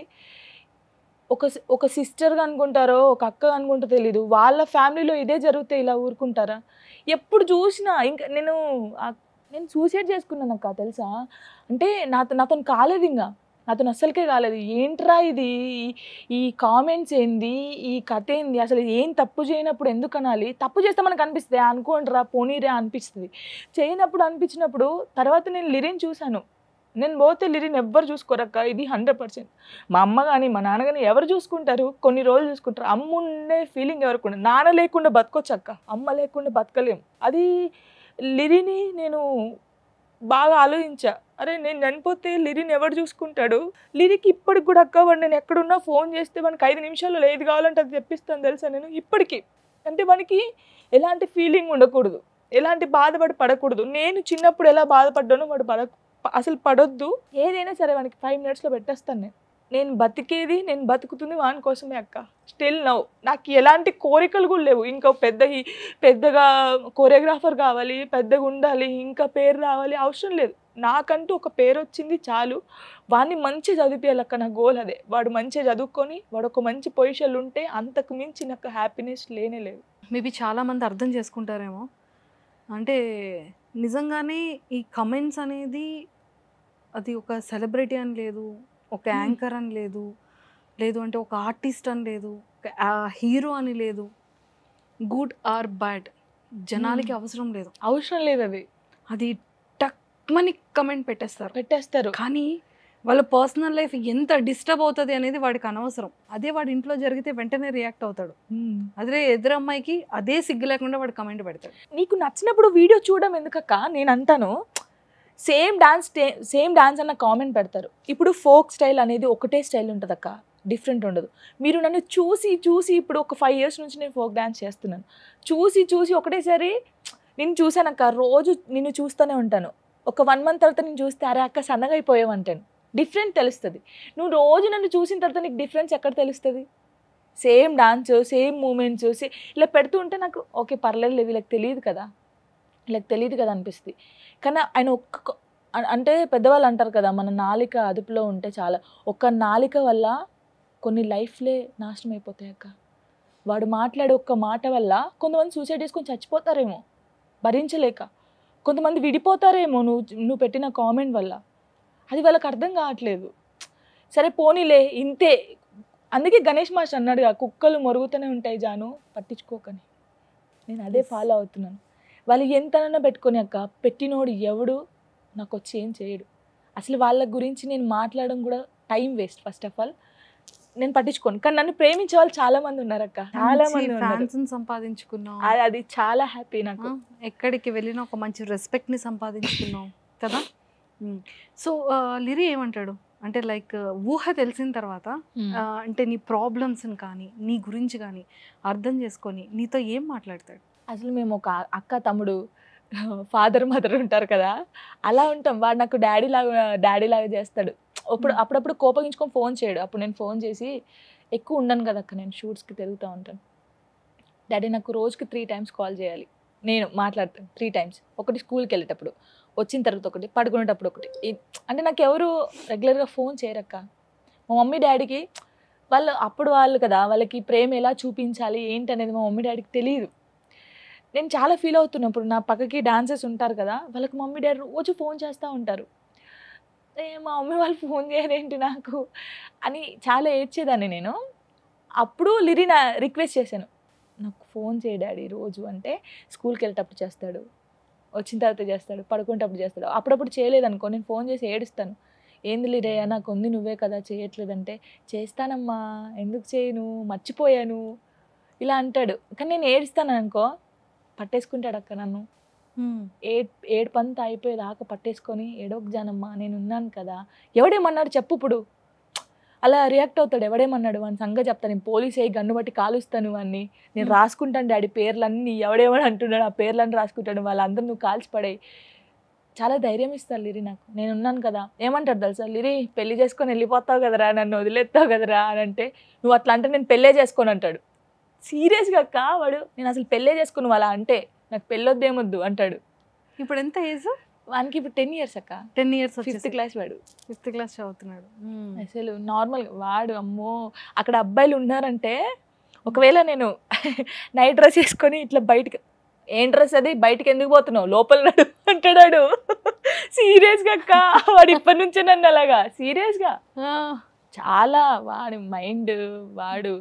ఒక సిస్టర్గా అనుకుంటారో ఒక అక్క అనుకుంటో తెలీదు, వాళ్ళ ఫ్యామిలీలో ఇదే జరిగితే ఇలా ఊరుకుంటారా? ఎప్పుడు చూసినా ఇంకా నేను సూసైడ్ చేసుకున్నాను అక్క, తెలుసా? అంటే నాతో కాలేదు, ఇంకా నాతో అస్సలకే కాలేదు. ఏంట్రా ఇది, ఈ కామెంట్స్ ఏంది, ఈ కథ ఏంది, అసలు ఏం తప్పు చేయనప్పుడు ఎందుకు అనాలి? తప్పు చేస్తే మనకు అనిపిస్తుంది, అనుకోండిరా పోనీరే అనిపిస్తుంది. చేయనప్పుడు అనిపించినప్పుడు తర్వాత నేను లిరిని చూశాను. నేను పోతే లిరిని ఎవ్వరు చూసుకోరక్క, ఇది 100%. మా అమ్మ కానీ మా నాన్న కానీ ఎవరు చూసుకుంటారు? కొన్ని రోజులు చూసుకుంటారు. అమ్మ ఉండే ఫీలింగ్ ఎవరికి ఉండదు. నాన్న లేకుండా బతకొచ్చు అక్క, అమ్మ లేకుండా బతకలేం. అది లిరిని నేను బాగా ఆలోచించా. అరే నేను చనిపోతే లిరిని ఎవరు చూసుకుంటాడు? లిరికి ఇప్పటికి కూడా అక్క, వాడు నేను ఎక్కడున్నా ఫోన్ చేస్తే మనకి 5 నిమిషాల్లో ఏది కావాలంటే అది తెప్పిస్తాను తెలుసా నేను ఇప్పటికీ. అంటే మనకి ఎలాంటి ఫీలింగ్ ఉండకూడదు, ఎలాంటి బాధపడి పడకూడదు. నేను చిన్నప్పుడు ఎలా బాధపడ్డానో వాడు అసలు పడొద్దు. ఏదైనా సరే వానికి 5 మినిట్స్లో పెట్టేస్తాను. నేను బతికేది, నేను బతుకుతుంది వాని కోసమే అక్క. స్టిల్ నౌ నాకు ఎలాంటి కోరికలు కూడా లేవు. ఇంకా పెద్దగా కొరియోగ్రాఫర్ కావాలి, పెద్దగా ఉండాలి, ఇంకా పేరు రావాలి అవసరం లేదు. నాకంటూ ఒక పేరు వచ్చింది చాలు. వాడిని మంచిగా చదివించాలక్క, నా గోల్ అదే. వాడు మంచిగా చదువుకొని వాడు ఒక మంచి పొజిషన్లు ఉంటే అంతకు మించి నాకు హ్యాపీనెస్ లేనే లేదు. మేబీ చాలామంది అర్థం చేసుకుంటారేమో, అంటే నిజంగానే ఈ కమెంట్స్ అనేది అది ఒక సెలబ్రిటీ అని లేదు, ఒక యాంకర్ అని లేదు, లేదు అంటే ఒక ఆర్టిస్ట్ అని లేదు, ఒక హీరో అని లేదు. గుడ్ ఆర్ బ్యాడ్ జనాలకి అవసరం లేదు. అది టక్మని కమెంట్ పెట్టేస్తారు. కానీ వాళ్ళ పర్సనల్ లైఫ్ ఎంత డిస్టర్బ్ అవుతుంది అనేది వాడికి అనవసరం. అదే వాడి ఇంట్లో జరిగితే వెంటనే రియాక్ట్ అవుతాడు. అదే ఎదురమ్మాయికి అదే సిగ్గు లేకుండా వాడు కమెంట్ పెడతాడు. నీకు నచ్చినప్పుడు వీడియో చూడడం ఎందుకక్క? నేను అంటాను, సేమ్ డాన్స్ అన్న కామెంట్ పెడతారు. ఇప్పుడు ఫోక్ స్టైల్ అనేది ఒకటే స్టైల్ ఉంటుంది అక్క, డిఫరెంట్ ఉండదు. మీరు నన్ను చూసి ఇప్పుడు ఒక 5 years నుంచి నేను ఫోక్ డాన్స్ చేస్తున్నాను. చూసి ఒకటేసారి నేను చూసానక్క, రోజు నిన్ను చూస్తూనే ఉంటాను. ఒక 1 month తర్వాత నేను చూస్తే అరే అక్క సన్నగా అయిపోయావంటాను. డిఫరెంట్ తెలుస్తుంది. నువ్వు రోజు నన్ను చూసిన తర్వాత నీకు డిఫరెన్స్ ఎక్కడ తెలుస్తుంది? సేమ్ డాన్స్, సేమ్ మూమెంట్స్ ఇలా పెడుతూ ఉంటే నాకు ఓకే పర్లేదు, వీళ్ళకి తెలియదు కదా అనిపిస్తుంది. కానీ ఆయన అంటే పెద్దవాళ్ళు అంటారు కదా, మన నాలిక అదుపులో ఉంటే చాలా. ఒక్క నాలిక వల్ల కొన్ని లైఫ్లే నాశనం అయిపోతాయి అక్క. వాడు మాట్లాడే ఒక్క మాట వల్ల కొంతమంది సూసైడ్ చేసుకొని చచ్చిపోతారేమో భరించలేక, కొంతమంది విడిపోతారేమో నువ్వు పెట్టిన కామెంట్ వల్ల. అది వాళ్ళకి అర్థం కావట్లేదు. సరే పోనీలే ఇంతే. అందుకే గణేష్ మాస్టర్ అన్నాడుగా, కుక్కలు మొరుగుతూనే ఉంటాయి జాను పట్టించుకోకని. నేను అదే ఫాలో అవుతున్నాను. వాళ్ళు ఎంతనన్నా పెట్టుకొని అక్క, పెట్టినోడు ఎవడు నాకు వచ్చి ఏం చేయడు. అసలు వాళ్ళ గురించి నేను మాట్లాడడం కూడా time waste. First of all నేను పట్టించుకోను. కానీ నన్ను ప్రేమించే వాళ్ళు చాలా మంది ఉన్నారు అక్క, చాలా మంది సంపాదించుకున్నాం. అది చాలా హ్యాపీ నాకు. ఎక్కడికి వెళ్ళినా ఒక మంచి రెస్పెక్ట్ని సంపాదించుకున్నాం కదా. సో లిరి ఏమంటాడు అంటే లైక్ ఊహ తెలిసిన తర్వాత అంటే నీ ప్రాబ్లమ్స్ని కానీ నీ గురించి కానీ అర్థం చేసుకొని నీతో ఏం మాట్లాడతాడు? అసలు మేము ఒక అక్క తమ్ముడు ఫాదర్ మదర్ ఉంటారు కదా, అలా ఉంటాం. వాడు నాకు డాడీ లాగా చేస్తాడు. అప్పుడప్పుడు కోపగించుకొని ఫోన్ చేయడు. అప్పుడు నేను ఫోన్ చేసి ఎక్కువ ఉండను కదా అక్క, నేను షూట్స్కి తిరుగుతూ ఉంటాను. డాడీ నాకు రోజుకి 3 times కాల్ చేయాలి, నేను మాట్లాడతాను 3 times. ఒకటి స్కూల్కి వెళ్ళేటప్పుడు, వచ్చిన తర్వాత ఒకటి, పడుకునేటప్పుడు ఒకటి. అంటే నాకు ఎవరు రెగ్యులర్గా ఫోన్ చేయరక్క. మా మమ్మీ డాడీకి వాళ్ళు కదా, వాళ్ళకి ప్రేమ ఎలా చూపించాలి ఏంటి అనేది మా మమ్మీ డాడీకి తెలియదు. నేను చాలా ఫీల్ అవుతున్నా. ఇప్పుడు నా పక్కకి డాన్సర్స్ ఉంటారు కదా, వాళ్ళకి మమ్మీ డాడీ రోజు ఫోన్ చేస్తూ ఉంటారు. మా మమ్మీ వాళ్ళు ఫోన్ చేయరేంటి నాకు అని చాలా ఏడ్చేదాన్ని నేను. అప్పుడు లిరి నా రిక్వెస్ట్ చేశాను, నాకు ఫోన్ చేయ డాడీ రోజు అంటే. స్కూల్కి వెళ్ళేటప్పుడు చేస్తాడు, వచ్చిన తర్వాత చేస్తాడు, పడుకునేటప్పుడు చేస్తాడు. అప్పుడప్పుడు చేయలేదనుకో నేను ఫోన్ చేసి ఏడుస్తాను. ఏంది లిరయ్య నాకు ఉంది, నువ్వే కదా చేయట్లేదంటే, చేస్తానమ్మా ఎందుకు చేయను, మర్చిపోయాను ఇలా అంటాడు. కానీ నేను ఏడుస్తాను అనుకో, పట్టేసుకుంటాడు అక్క నన్ను. ఏడుపంతా అయిపోయేదాకా పట్టేసుకొని, ఏడోక జానమ్మా నేను ఉన్నాను కదా, ఎవడేమన్నాడు చెప్పు ఇప్పుడు, అలా రియాక్ట్ అవుతాడు. ఎవడేమన్నాడు వాని సంగతి చెప్తాను, నేను పోలీస్ అయ్యి గన్ను బట్టి కాలుస్తాను వాడిని, నేను రాసుకుంటాను డాడీ పేర్లన్నీ, ఎవడేమని అంటున్నాడు ఆ పేర్లన్నీ రాసుకుంటాడు, వాళ్ళందరూ నువ్వు కాల్చిపడాయి. చాలా ధైర్యం ఇస్తారు లిరి నాకు, నేను ఉన్నాను కదా. ఏమంటాడు తెలుసా, లిరి పెళ్లి చేసుకొని వెళ్ళిపోతావు కదరా, నన్ను వదిలేస్తావు కదరా అని అంటే, నువ్వు అట్లా అంటే నేను పెళ్ళే చేసుకోను అంటాడు. సీరియస్గా అక్క వాడు, నేను అసలు పెళ్ళే చేసుకుని అలా అంటే, నాకు పెళ్ళొద్దేమొద్దు అంటాడు. ఇప్పుడు ఎంత ఏజ్ వానికి? ఇప్పుడు 10 years అక్క. 10 years, 5th class వాడు. 5th class చదువుతున్నాడు. అసలు నార్మల్గా వాడు, అమ్మో అక్కడ అబ్బాయిలు ఉన్నారంటే, ఒకవేళ నేను నైట్ డ్రెస్ వేసుకొని ఇట్లా బయటకు, ఏం డ్రెస్ అది, బయటకు ఎందుకు పోతున్నావు, లోపల నడు అంటాడు. సీరియస్గా అక్క వాడు ఇప్పటి నుంచే నన్ను అలాగా సీరియస్గా. చాలా వాడి మైండ్ వాడు.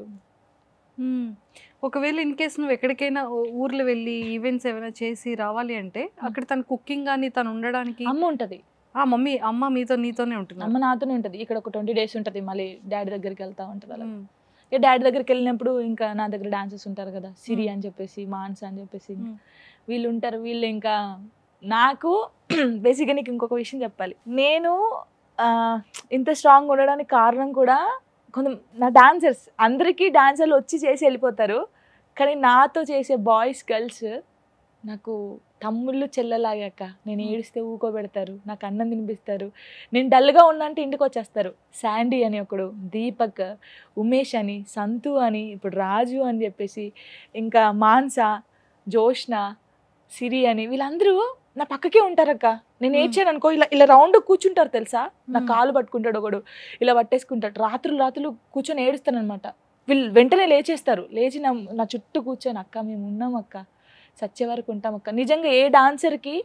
ఒకవేళ ఇన్ కేస్ నువ్వు ఎక్కడికైనా ఊర్లు వెళ్ళి ఈవెంట్స్ ఏమైనా చేసి రావాలి అంటే, అక్కడ తన కుకింగ్ కానీ తను ఉండడానికి అమ్మ ఉంటుంది. అమ్మ నీతోనే ఉంటుంది. అమ్మ నాతోనే ఉంటుంది. ఇక్కడ ఒక 20 days ఉంటుంది, మళ్ళీ డాడీ దగ్గరికి వెళ్తా ఉంటుంది అలా. ఇక డాడీ దగ్గరికి వెళ్ళినప్పుడు ఇంకా నా దగ్గర డాన్సర్స్ ఉంటారు కదా, సిరి అని చెప్పేసి, మాన్స్ అని చెప్పేసి వీళ్ళు ఉంటారు. వీళ్ళు ఇంకా నాకు బేసిక్గా నీకు ఇంకొక విషయం చెప్పాలి, నేను ఇంత స్ట్రాంగ్ ఉండడానికి కారణం కూడా కొంత నా డాన్సర్స్. అందరికీ డాన్సర్లు వచ్చి చేసి వెళ్ళిపోతారు, కానీ నాతో చేసే బాయ్స్ గర్ల్స్ నాకు తమ్ముళ్ళు చెల్లెలాగాక. నేను ఏడిస్తే ఊకోబెడతారు, నాకు అన్నం తినిపిస్తారు. నేను డల్గా ఉన్నా అంటే ఇంటికి వచ్చేస్తారు. శాండీ అని ఒకడు, దీపక్, ఉమేష్ అని, సంతు అని, ఇప్పుడు రాజు అని చెప్పేసి, ఇంకా మాన్సా, జోష్న, సిరి అని, వీళ్ళందరూ నా పక్కకే ఉంటారక్క. నేను ఏడ్చాను అనుకో, ఇలా రౌండ్ కూర్చుంటారు తెలుసా, నా కాలు పట్టుకుంటాడు ఒకడు, ఇలా పట్టేసుకుంటాడు. రాత్రులు కూర్చొని ఏడుస్తాను అనమాట. వీళ్ళు వెంటనే లేచేస్తారు, లేచి నా చుట్టూ కూర్చొని, అక్క మేము ఉన్నాం అక్క, సచ్చే వరకు ఉంటాం అక్క. నిజంగా ఏ డాన్సర్కి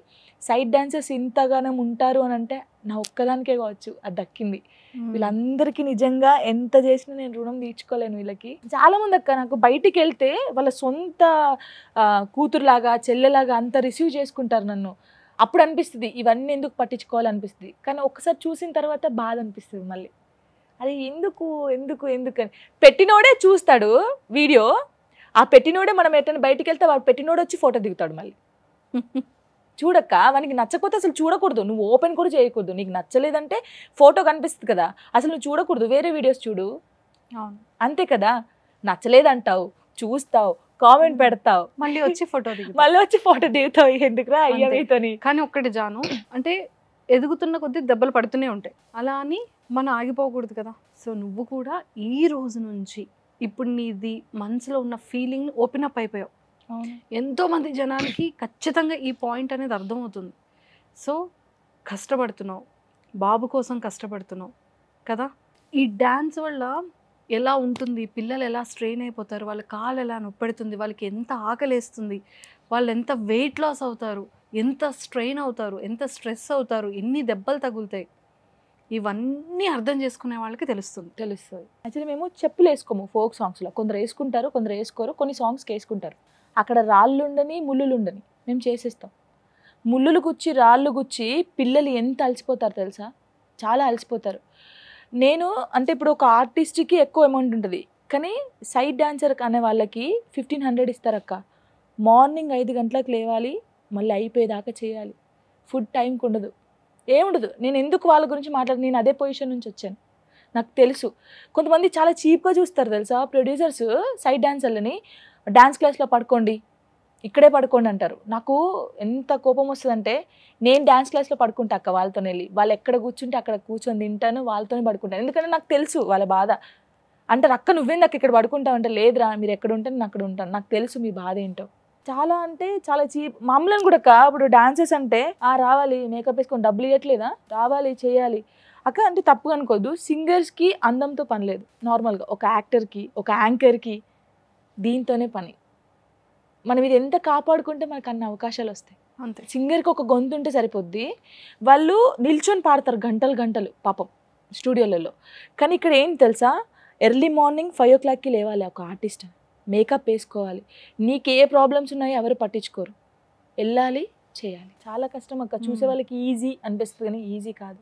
సైడ్ డాన్సర్స్ ఇంతగానో ఉంటారు అని అంటే నా ఒక్కదానికే కావచ్చు అది దక్కింది. వీళ్ళందరికీ నిజంగా ఎంత చేసినా నేను రుణం తీర్చుకోలేను వీళ్ళకి. చాలా మంది అక్క నాకు బయటికి వెళ్తే వాళ్ళ సొంత కూతురులాగా చెల్లెలాగా అంత రిసీవ్ చేసుకుంటారు నన్ను. అప్పుడు అనిపిస్తుంది ఇవన్నీ ఎందుకు పట్టించుకోవాలనిపిస్తుంది, కానీ ఒక్కసారి చూసిన తర్వాత బాధ అనిపిస్తుంది మళ్ళీ. అది ఎందుకు అని పెట్టినోడే చూస్తాడు వీడియో, ఆ పెట్టినోడే మనం ఎట్టని బయటికి వెళ్తే వాడు పెట్టినోడు వచ్చి ఫోటో దిగుతాడు మళ్ళీ. చూడక్క, వానికి నచ్చకపోతే అసలు చూడకూడదు, నువ్వు ఓపెన్ కూడా చేయకూడదు. నీకు నచ్చలేదంటే ఫోటో కనిపిస్తుంది కదా, అసలు నువ్వు చూడకూడదు, వేరే వీడియోస్ చూడు. అంతే కదా, నచ్చలేదంటావు, చూస్తావు, కామెంట్ పెడతావు, మళ్ళీ వచ్చి ఫోటో దిగుతావు. ఎందుకురా అయ్యా మీతోని. కానీ ఒక్కటి జాను, అంటే ఎదుగుతున్న కొద్దీ దెబ్బలు పడుతూనే ఉంటాయి, అలా అని మనం ఆగిపోకూడదు కదా. సో నువ్వు కూడా ఈ రోజు నుంచి ఇప్పుడు నీది మనసులో ఉన్న ఫీలింగ్ ఓపెన్ అప్ అయిపోయావు. ఎంతోమంది జనాలకి ఖచ్చితంగా ఈ పాయింట్ అనేది అర్థమవుతుంది. సో కష్టపడుతున్నావు, బాబు కోసం కష్టపడుతున్నావు కదా. ఈ డ్యాన్స్ వల్ల ఎలా ఉంటుంది, పిల్లలు ఎలా స్ట్రెయిన్ అయిపోతారు, వాళ్ళ కాలు ఎలా నొప్పెడుతుంది, వాళ్ళకి ఎంత ఆకలేస్తుంది, వాళ్ళు ఎంత వెయిట్ లాస్ అవుతారు, ఎంత స్ట్రెయిన్ అవుతారు, ఎంత స్ట్రెస్ అవుతారు, ఎన్ని దెబ్బలు తగులుతాయి, ఇవన్నీ అర్థం చేసుకునే వాళ్ళకి తెలుస్తుంది. యాక్చువల్లీ మేము చెప్పులు వేసుకోము ఫోక్ సాంగ్స్లో. కొందరు వేసుకుంటారు, కొందరు వేసుకోరు. కొన్ని సాంగ్స్కి వేసుకుంటారు. అక్కడ రాళ్ళు ఉండని ముళ్ళులు ఉండని మేము చేసేస్తాం. ముళ్ళులు గుచ్చి రాళ్ళు గుచ్చి పిల్లలు ఎంత అలసిపోతారు తెలుసా, చాలా అలసిపోతారు. నేను అంటే ఇప్పుడు ఒక ఆర్టిస్ట్కి ఎక్కువ అమౌంట్ ఉంటుంది, కానీ సైడ్ డాన్సర్ అనే వాళ్ళకి 1500 ఇస్తారక్క. మార్నింగ్ 5 గంటలకు లేవాలి, మళ్ళీ అయిపోయేదాకా చేయాలి. ఫుడ్ టైంకి ఉండదు, ఏముండదు. నేను ఎందుకు వాళ్ళ గురించి నేను అదే పొజిషన్ నుంచి వచ్చాను, నాకు తెలుసు. కొంతమంది చాలా చీప్గా చూస్తారు తెలుసా ప్రొడ్యూసర్స్ సైడ్ డాన్సర్లని. డాన్స్ క్లాస్లో పడుకోండి, ఇక్కడే పడుకోండి అంటారు. నాకు ఎంత కోపం వస్తుందంటే, నేను డాన్స్ క్లాస్లో పడుకుంటా అక్క వాళ్ళతో వెళ్ళి. వాళ్ళు ఎక్కడ కూర్చుంటే అక్కడ కూర్చొని తింటాను, వాళ్ళతోనే పడుకుంటాను. ఎందుకంటే నాకు తెలుసు వాళ్ళ బాధ. అంటారు అక్క నువ్వేంది అక్క ఇక్కడ పడుకుంటావు అంటే లేదురా మీరు ఎక్కడ ఉంటే నేను అక్కడ ఉంటాను, నాకు తెలుసు మీ బాధ ఏంటో. చాలా అంటే చాలా చీప్. మామూలు కూడా అక్క ఇప్పుడు డాన్సెస్ అంటే రావాలి మేకప్ వేసుకొని డబ్బులు ఇవ్వట్లేదా, రావాలి చేయాలి అక్క అంటే తప్పుగా అనుకోద్దు. సింగర్స్కి అందంతో పని లేదు, నార్మల్గా ఒక యాక్టర్కి ఒక యాంకర్కి దీంతోనే పని. మనం ఇది ఎంత కాపాడుకుంటే మనకు అన్ని అవకాశాలు వస్తాయి అంతే. సింగర్కి ఒక గొంతు ఉంటే సరిపోద్ది, వాళ్ళు నిల్చొని పాడతారు గంటలు గంటలు పాపం స్టూడియోలలో. కానీ ఇక్కడ ఏం తెలుసా, ఎర్లీ మార్నింగ్ 5 o'clockకి లేవాలి ఒక ఆర్టిస్ట్, మేకప్ వేసుకోవాలి, నీకు ఏ ప్రాబ్లమ్స్ ఉన్నాయో ఎవరు పట్టించుకోరు, వెళ్ళాలి చేయాలి. చాలా కష్టం అక్క. చూసే వాళ్ళకి ఈజీ అనిపిస్తుంది కానీ ఈజీ కాదు.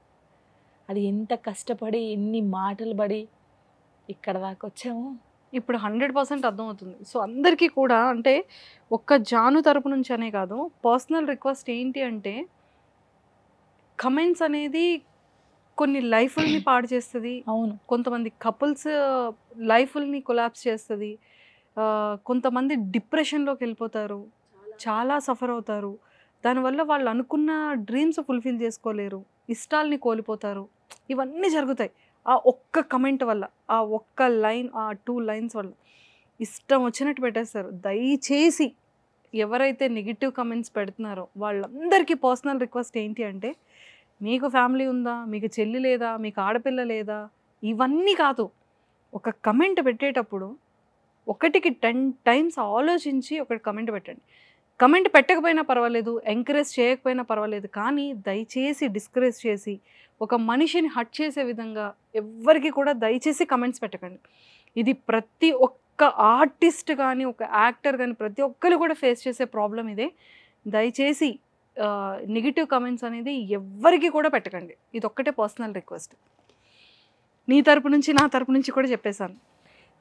అది ఎంత కష్టపడి ఎన్ని మాటలు పడి ఇక్కడ దాకా వచ్చాము. ఇప్పుడు 100% అర్థమవుతుంది. సో అందరికీ కూడా అంటే ఒక్క జాను తరపు నుంచి అనే కాదు, పర్సనల్ రిక్వెస్ట్ ఏంటి అంటే కమెంట్స్ అనేది కొన్ని లైఫ్ని పాడు చేస్తుంది. అవును, కొంతమంది కపుల్స్ లైఫ్ని కొలాప్స్ చేస్తుంది. కొంతమంది డిప్రెషన్లోకి వెళ్ళిపోతారు, చాలా సఫర్ అవుతారు. దానివల్ల వాళ్ళు అనుకున్న డ్రీమ్స్ ఫుల్ఫిల్ చేసుకోలేరు, ఇష్టాలని కోల్పోతారు. ఇవన్నీ జరుగుతాయి ఆ ఒక్క కమెంట్ వల్ల, ఆ ఒక్క లైన్, ఆ 2 lines వల్ల ఇష్టం వచ్చినట్టు పెట్టేస్తారు. దయచేసి ఎవరైతే నెగిటివ్ కమెంట్స్ పెడుతున్నారో వాళ్ళందరికీ పర్సనల్ రిక్వెస్ట్ ఏంటి అంటే, మీకు ఫ్యామిలీ ఉందా, మీకు చెల్లి లేదా, మీకు ఆడపిల్ల లేదా, ఇవన్నీ కాదు. ఒక కమెంట్ పెట్టేటప్పుడు 1కి 10 times ఆలోచించి ఒక కమెంట్ పెట్టండి. కమెంట్ పెట్టకపోయినా పర్వాలేదు, ఎంకరేజ్ చేయకపోయినా పర్వాలేదు, కానీ దయచేసి డిస్కరేజ్ చేసి ఒక మనిషిని హట్ చేసే విధంగా ఎవ్వరికి కూడా దయచేసి కమెంట్స్ పెట్టకండి. ఇది ప్రతి ఒక్క ఆర్టిస్ట్ కానీ ఒక యాక్టర్ కానీ ప్రతి ఒక్కరు కూడా ఫేస్ చేసే ప్రాబ్లం ఇదే. దయచేసి నెగిటివ్ కమెంట్స్ అనేది ఎవ్వరికి కూడా పెట్టకండి. ఇది ఒక్కటే పర్సనల్ రిక్వెస్ట్. నీ తరపు నుంచి నా తరపు నుంచి కూడా చెప్పేశాను.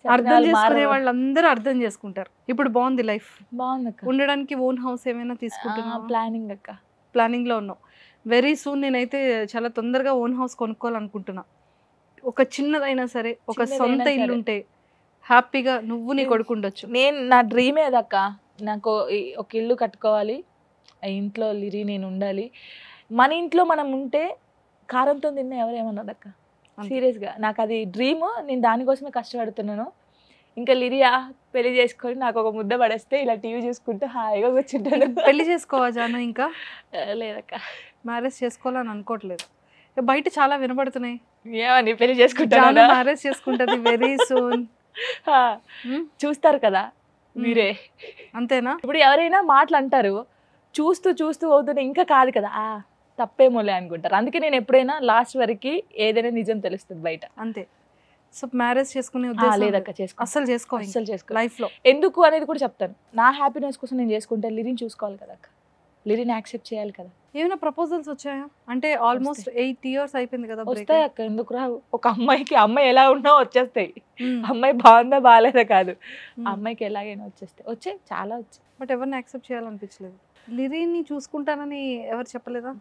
అర్థం చేసుకునే వాళ్ళందరూ అర్థం చేసుకుంటారు. ఇప్పుడు బాగుంది లైఫ్, బాగుంది అక్క. ఉండడానికి ఓన్ హౌస్ ఏమైనా తీసుకుంటున్నా? ప్లానింగ్ అక్క, ప్లానింగ్లో ఉన్నావు. వెరీ సూన్ నేనైతే చాలా తొందరగా ఓన్ హౌస్ కొనుక్కోవాలనుకుంటున్నా. ఒక చిన్నదైనా సరే, ఒక సొంత ఇల్లు ఉంటే హ్యాపీగా నువ్వు నీ కొడుకు ఉండొచ్చు. నా డ్రీమే అదక్క. నాకు ఒక ఇల్లు కట్టుకోవాలి, ఆ ఇంట్లో లిరి నేను ఉండాలి. మన ఇంట్లో మనం ఉంటే కారంతో తిన్న ఎవరేమన్నది అక్క, సీరియస్గా నాకు అది డ్రీమ్. నేను దానికోసమే కష్టపడుతున్నాను. ఇంకా లిరియా పెళ్లి చేసుకొని నాకు ఒక ముద్ద పడేస్తే ఇలా టీవీ చూసుకుంటూ హాయిగా కూర్చుంటాను. పెళ్లి చేసుకోవా జాను? ఇంకా లేదక్క, మ్యారేజ్ చేసుకోవాలని అనుకోవట్లేదు. బయట చాలా వినపడుతున్నాయి, ఏమని పెళ్లి చేసుకుంటాను, మ్యారేజ్ చేసుకుంటుంది వెరీ సూన్. చూస్తారు కదా మీరే, అంతేనా? ఇప్పుడు ఎవరైనా మాటలు అంటారు, చూస్తూ చూస్తూ అవుతున్నా ఇంకా కాదు కదా, తప్పేమోలే అనుకుంటారు. అందుకే నేను ఎప్పుడైనా లాస్ట్ వరకు ఏదైనా నిజం తెలుస్తుంది బయట, అంతే. సో మ్యారేజ్ చేసుకునే లేదక్క, అసలు చేసుకో లైఫ్లో. ఎందుకు అనేది కూడా చెప్తాను. నా హ్యాపీనెస్ కోసం నేను చేసుకుంటే లిరిని చూసుకోవాలి కదా అక్క, లిరిని యాక్సెప్ట్ చేయాలి కదా. ఏమైనా ప్రపోజల్స్ వచ్చాయా? అంటే ఆల్మోస్ట్ 8 years అయిపోయింది కదా. వస్తాయి అక్క, ఎందుకు రావు? ఒక అమ్మాయికి అమ్మాయి ఎలా ఉన్నా వచ్చేస్తాయి. అమ్మాయి బాగుందా బాగాలేదా కాదు, అమ్మాయికి ఎలాగైనా వచ్చాయి చాలా వచ్చాయి. బట్ ఎవరిని యాక్సెప్ట్ చేయాలనిపించలేదు. లిరిని చూసుకుంటానని ఎవరు చెప్పలేదా?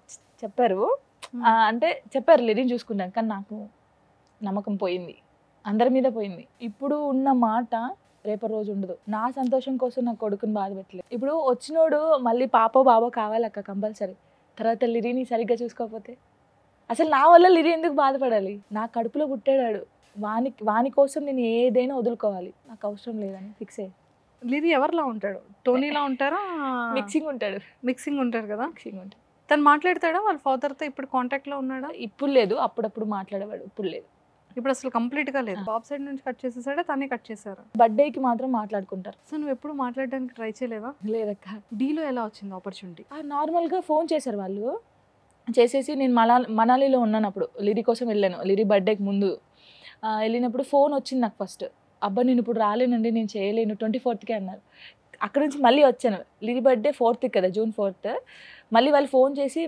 చెప్పారు, అంటే చెప్పారు లిరిని చూసుకుంటాను, కానీ నాకు నమ్మకం పోయింది, అందరి మీద పోయింది. ఇప్పుడు ఉన్న మాట రేపటి రోజు ఉండదు. నా సంతోషం కోసం నా కొడుకుని బాధ పెట్టలేదు. ఇప్పుడు వచ్చినోడు మళ్ళీ పాపో బాబో కావాలక్క కంపల్సరీ. తర్వాత లిరిని సరిగ్గా చూసుకోకపోతే అసలు నా వల్ల లిరి ఎందుకు బాధపడాలి? నా కడుపులో పుట్టాడాడు, వాని కోసం నేను ఏదైనా వదులుకోవాలి, నాకు అవసరం లేదని ఫిక్స్ అయ్యి. లిరి ఎవరిలా ఉంటాడు? టోనీలా ఉంటారా? మిక్సింగ్ ఉంటాడు. మిక్సింగ్ ఉంటారు కదా. మిక్సింగ్ ఉంటాడు. తను మాట్లాడతాడా వాళ్ళ ఫాదర్తో? ఇప్పుడు కాంటాక్ట్లో ఉన్నాడా? ఇప్పుడు లేదు, అప్పుడప్పుడు మాట్లాడేవాడు, ఇప్పుడు లేదు. ఇప్పుడు అసలు కంప్లీట్గా లేదు. బాబ్ సైడ్ నుంచి కట్ చేసేసాడా, తనే కట్ చేశారా? బర్త్డేకి మాత్రం మాట్లాడుకుంటారు. సో నువ్వు ఎప్పుడు మాట్లాడడానికి ట్రై చేయలేదా? లేదక్క. డీలో ఎలా వచ్చింది ఆపర్చునిటీ? నార్మల్గా ఫోన్ చేశారు వాళ్ళు, చేసేసి నేను మనాలిలో ఉన్నాను అప్పుడు, లిరి కోసం వెళ్ళాను. లిరి బర్త్డేకి ముందు వెళ్ళినప్పుడు ఫోన్ వచ్చింది నాకు ఫస్ట్. అబ్బా నేను ఇప్పుడు రాలేనండి, నేను చేయలేను, 24th అన్నారు. అక్కడ నుంచి మళ్ళీ వచ్చాను. లిరి బర్త్డే 4th కదా, June 4th. మళ్ళీ వాళ్ళు ఫోన్ చేసి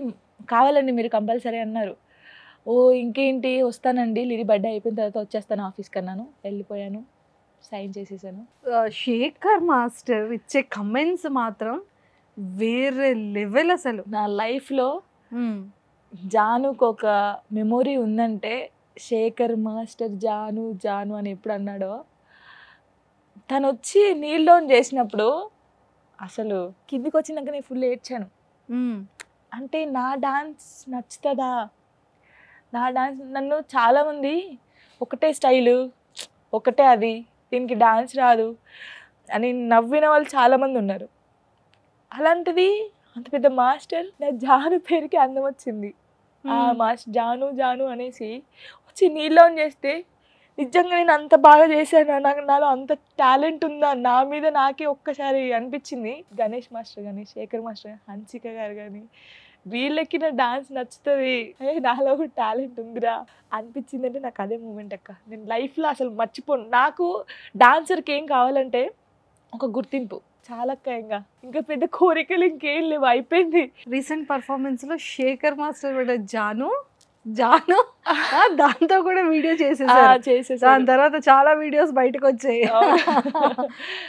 కావాలండి మీరు కంపల్సరీ అన్నారు. ఓ ఇంకేంటి వస్తానండి, లిరి బర్త్డే అయిపోయిన తర్వాత వచ్చేస్తాను ఆఫీస్కి అన్నాను. వెళ్ళిపోయాను, సైన్ చేసేసాను. శేఖర్ మాస్టర్ ఇచ్చే కమెంట్స్ మాత్రం వేరే లెవెల్. అసలు నా లైఫ్లో జానుకు ఒక మెమొరీ ఉందంటే, శేఖర్ మాస్టర్ జాను జాను అని ఎప్పుడు అన్నాడో, తను వచ్చి నీల్ డౌన్ చేసినప్పుడు అసలు కిందికి వచ్చినాక నేను ఫుల్ ఏడ్చాను. అంటే నా డాన్స్ నచ్చుతుందా, నా డాన్స్ నన్ను చాలామంది ఒకటే స్టైలు ఒకటే అది, దీనికి డాన్స్ రాదు అని నవ్విన వాళ్ళు చాలా మంది ఉన్నారు. అలాంటిది అంత పెద్ద మాస్టర్ నా జాను పేరుకి అందం వచ్చింది. ఆ మాస్టర్ జాను జాను అనేసి వచ్చి నీళ్ళు ఆన్ చేస్తే నిజంగా నేను అంత బాగా చేశాను, నాకు నాలో అంత టాలెంట్ ఉందా, నా మీద నాకే ఒక్కసారి అనిపించింది. గణేష్ మాస్టర్ కానీ, శేఖర్ మాస్టర్ కానీ, హన్సిక గారు కానీ, వీళ్ళకి నా డాన్స్ నచ్చుతుంది, నాలో ఒక టాలెంట్ ఉందిరా అనిపించింది. అంటే నాకు అదే మూమెంట్ అక్క. నేను లైఫ్లో అసలు మర్చిపోను. నాకు డాన్సర్కి ఏం కావాలంటే ఒక గుర్తింపు చాలా అక్క. ఇంకా పెద్ద కోరికలు ఇంకేం లేవు, అయిపోయింది. రీసెంట్ పర్ఫార్మెన్స్ లో శేఖర్ మాస్టర్ కూడా జాను దాంతో కూడా వీడియో చేసేసారు. దాని తర్వాత చాలా వీడియోస్ బయటకు వచ్చాయి